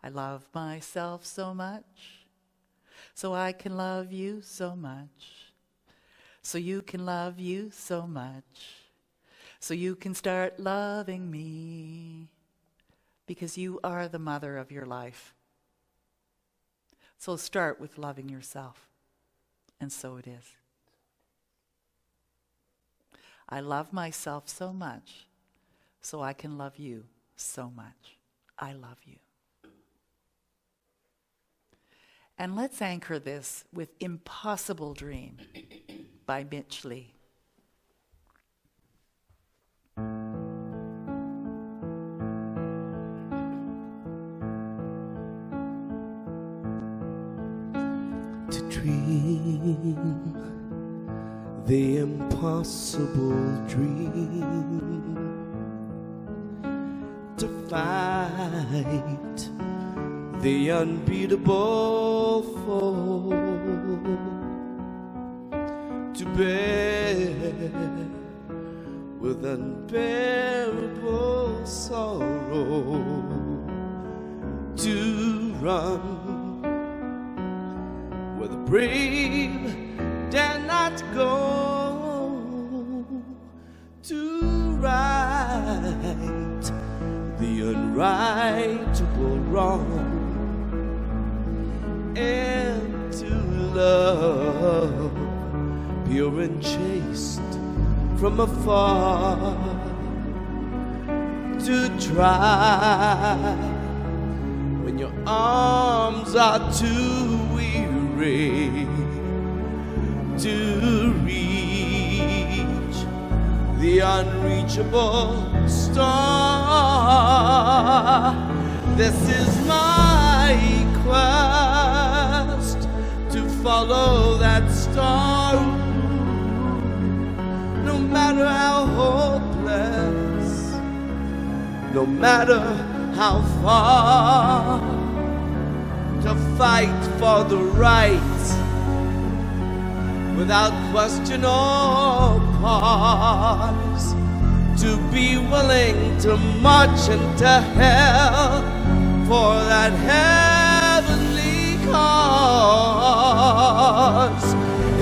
I love myself so much, so I can love you so much. So you can love you so much. So you can start loving me, because you are the mother of your life. So start with loving yourself. And so it is. I love myself so much, so I can love you so much. I love you. And let's anchor this with Impossible Dream by Mitch Lee. To dream the impossible dream, to fight the unbeatable foe, to bear with unbearable sorrow, to run where the brave dare not go, to right the unrightable wrong, and to love pure and chaste from afar, to try when your arms are too weary, to reach the unreachable star. This is my quest, to follow that star, no matter how hopeless, no matter how far, to fight for the right without question or pause, to be willing to march into hell for that heavenly cause.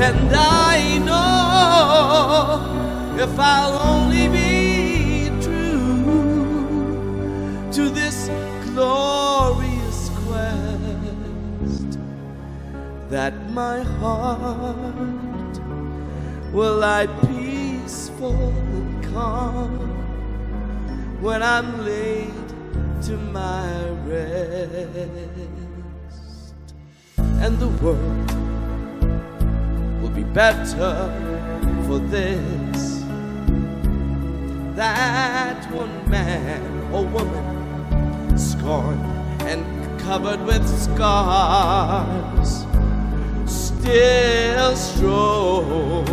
And I know if I'll only be true to this glorious quest, that my heart will lie peaceful and calm when I'm laid to my rest. And the world will be better for this, that one man or woman scorned and covered with scars still strove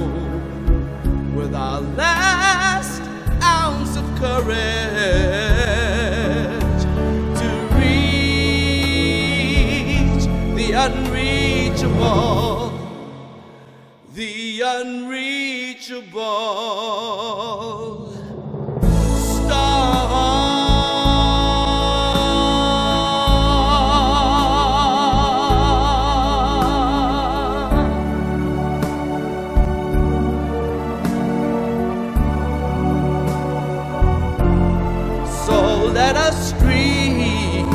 with our last ounce of courage to reach the unreachable, the unreachable star. Let us dream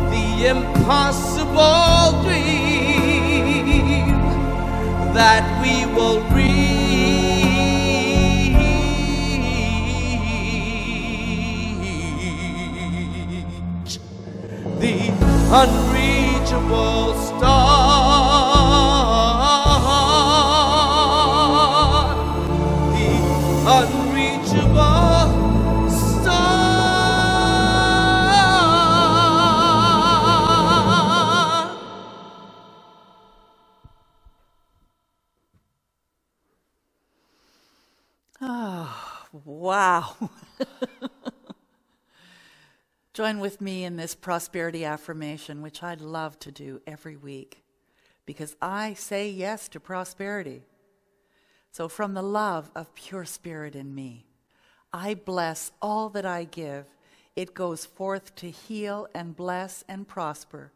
the impossible dream that we will reach the unreachable star, the unreachable Wow. Join with me in this prosperity affirmation, which I love to do every week, because I say yes to prosperity. So from the love of pure spirit in me, I bless all that I give. It goes forth to heal and bless and prosper.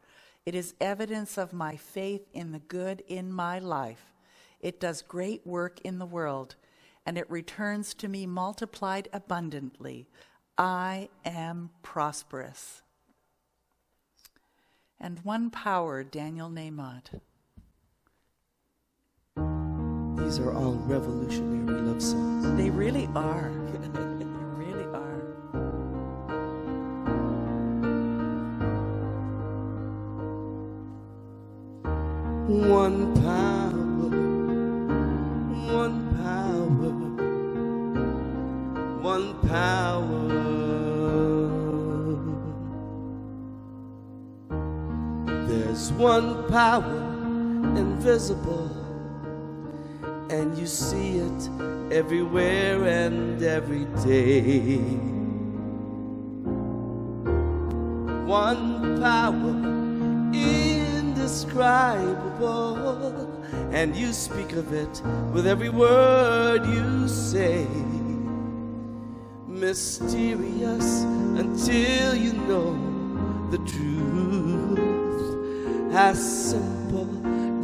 It is evidence of my faith in the good in my life. It does great work in the world, and it returns to me multiplied abundantly. I am prosperous. And one power, Daniel Nahmot. These are all revolutionary love songs. They really are. They really are. One power, one power, one power. There's one power invisible, and you see it everywhere and every day. One power indescribable, and you speak of it with every word you say. Mysterious until you know the truth, as simple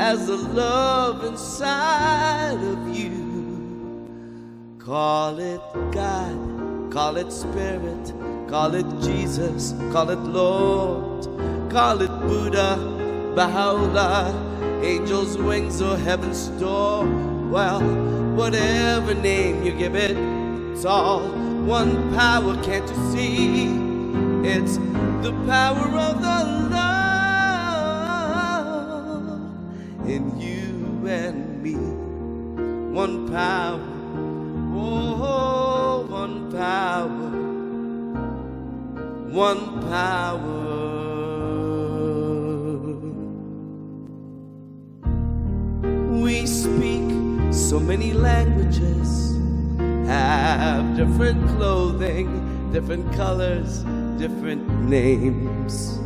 as the love inside of you. Call it God, call it Spirit, call it Jesus, call it Lord, call it Buddha, Baha'u'llah, angels' wings or heaven's door. Well, whatever name you give it, it's all one power, can't you see? It's the power of the love in you and me. One power, oh, one power, one power. We speak so many languages, have different clothing, different colors, different names.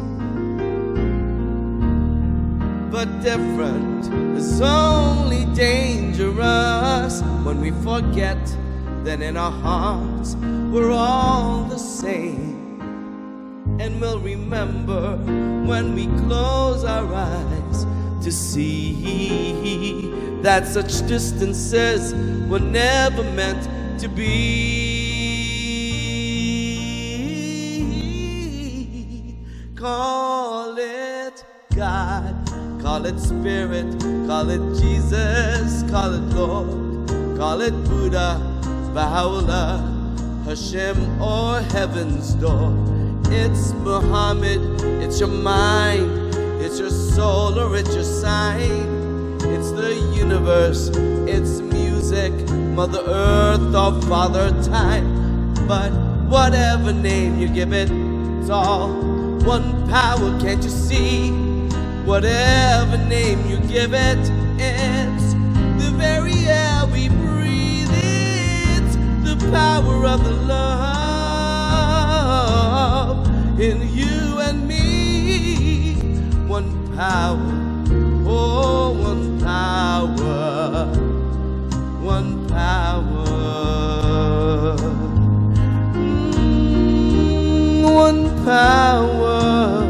But different is only dangerous when we forget that in our hearts we're all the same. And we'll remember when we close our eyes to see that such distances were never meant to be. Call it God, call it Spirit, call it Jesus, call it Lord, call it Buddha, Baha'u'llah, Hashem, or heaven's door. It's Muhammad, it's your mind, it's your soul, or it's your sign. It's the universe, it's music, Mother Earth or Father Time. But whatever name you give it, it's all one power, can't you see? Whatever name you give it, it's the very air we breathe. It's the power of the love in you and me. One power, oh, one power, one power, one power,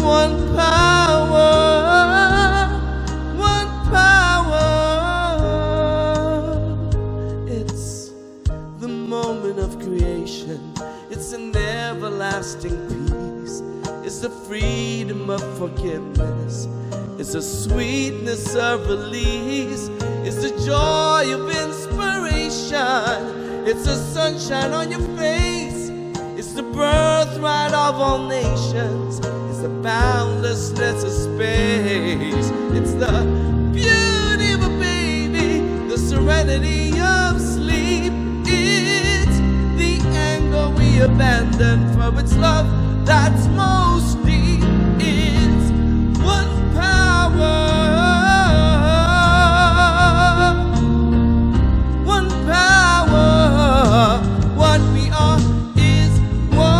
one power, one power. It's the moment of creation, it's an everlasting peace, it's the freedom of forgiveness, it's the sweetness of release, it's the joy of inspiration, it's the sunshine on your face, it's the birthright of all nations, it's the boundlessness of space, it's the beauty of a baby, the serenity of sleep, it's the anger we abandon for its love that's most deep. It's one power, one power. What we are is one.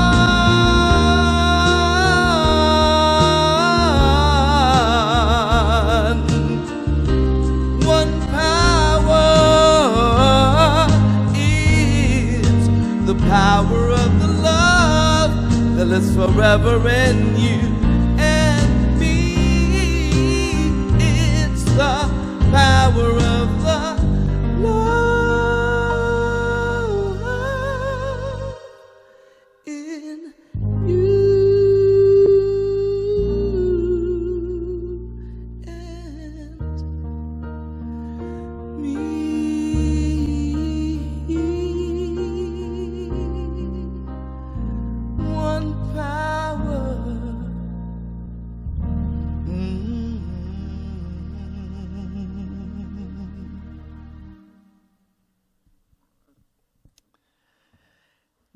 One power is the power of the love that lives forever in you and me. It's the power of the love.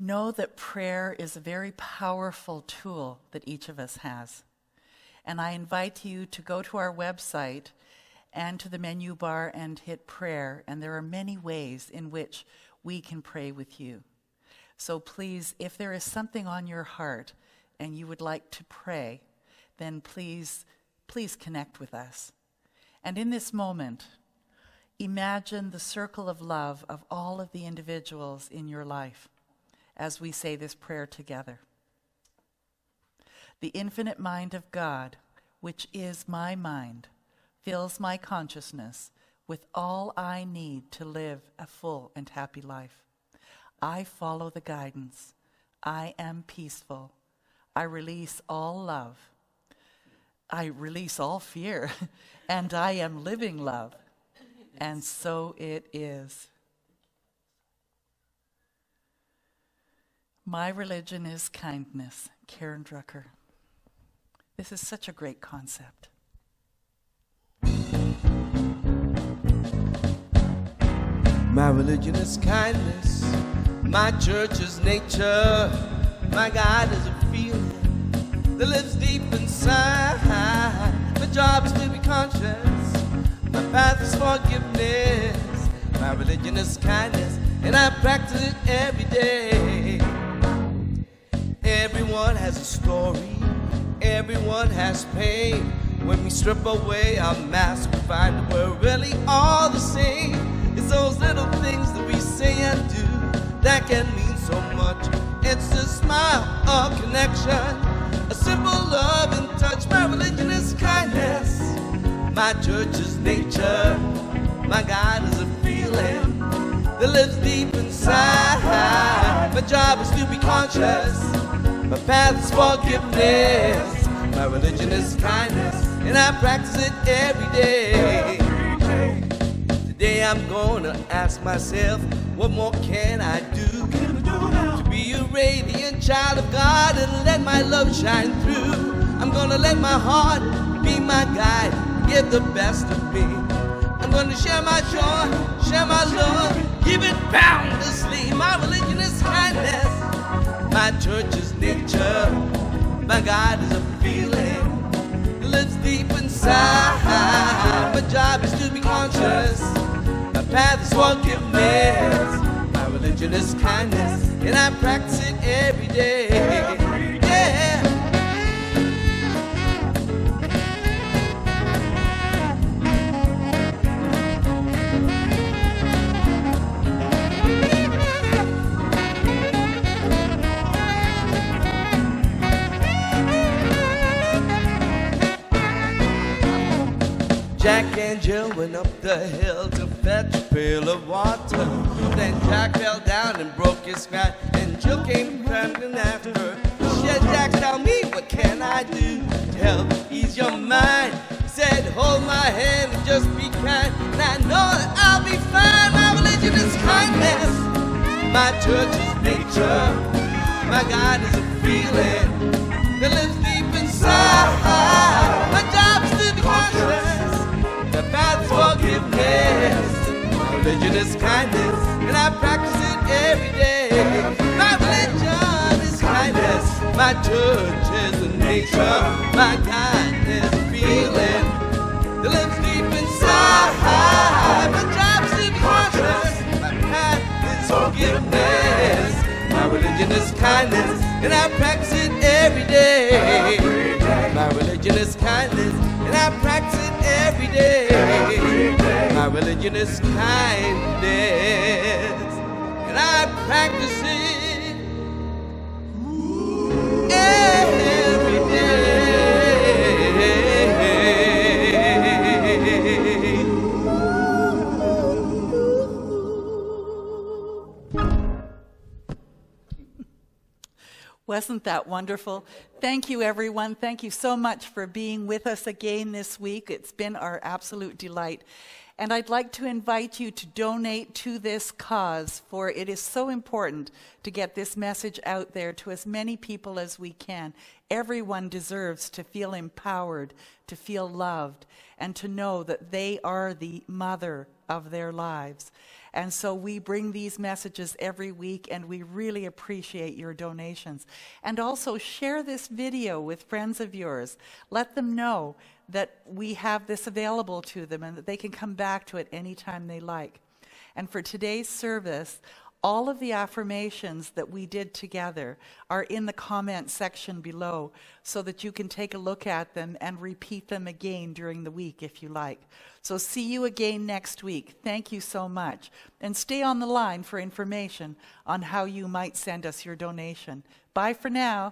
Know that prayer is a very powerful tool that each of us has. And I invite you to go to our website and to the menu bar and hit prayer. And there are many ways in which we can pray with you. So please, if there is something on your heart and you would like to pray, then please connect with us. And in this moment, imagine the circle of love of all of the individuals in your life as we say this prayer together. The infinite mind of God, which is my mind, fills my consciousness with all I need to live a full and happy life. I follow the guidance. I am peaceful. I release all love. I release all fear, and I am living love. And so it is. My religion is kindness. Karen Drucker. This is such a great concept. My religion is kindness. My church is nature. My God is a feeling that lives deep inside. My job is to be conscious. My path is forgiveness. My religion is kindness, and I practice it every day. Everyone has a story. Everyone has pain. When we strip away our masks, we find that we're really all the same. It's those little things that we say and do that can mean so much. It's a smile, a connection, a simple love and touch. My religion is kindness. My church is nature. My God is a feeling that lives deep inside. My job is to be conscious. My path is forgiveness. My religion is kindness, and I practice it every day. Today I'm gonna ask myself, what more can I do to be a radiant child of God and let my love shine through? I'm gonna let my heart be my guide, give the best of me. I'm gonna share my joy, share my love, give it boundlessly. My religion is kindness. My church is nature. My God is a feeling that lives deep inside. My job is to be conscious. My path is forgiveness. My religion is kindness, and I practice it every day. Yeah. Jack and Jill went up the hill to fetch a pail of water. Then Jack fell down and broke his back, and Jill came trembling after her. She said, Jack, tell me, what can I do to help ease your mind? He said, hold my hand and just be kind, and I know that I'll be fine. My religion is kindness. My church is nature. My God is a feeling that lives deep inside. My job is to be conscious. The path's forgiveness. My religion is kindness, and I practice it every day. My religion is kindness. My church is a nature. My God is a feeling that lives deep inside. My job's to be conscious. My path is forgiveness. My religion is kindness, and I practice it every day. My religion is kindness, and I practice it every day. My religion is kindness, and I practice it every day. Wasn't that wonderful? Thank you, everyone. Thank you so much for being with us again this week. It's been our absolute delight. And I'd like to invite you to donate to this cause, for it is so important to get this message out there to as many people as we can. Everyone deserves to feel empowered, to feel loved, and to know that they are the mother of their lives. And so we bring these messages every week, and we really appreciate your donations. And also share this video with friends of yours. Let them know that we have this available to them and that they can come back to it anytime they like. And for today's service, all of the affirmations that we did together are in the comment section below so that you can take a look at them and repeat them again during the week if you like. So see you again next week. Thank you so much. And stay on the line for information on how you might send us your donation. Bye for now.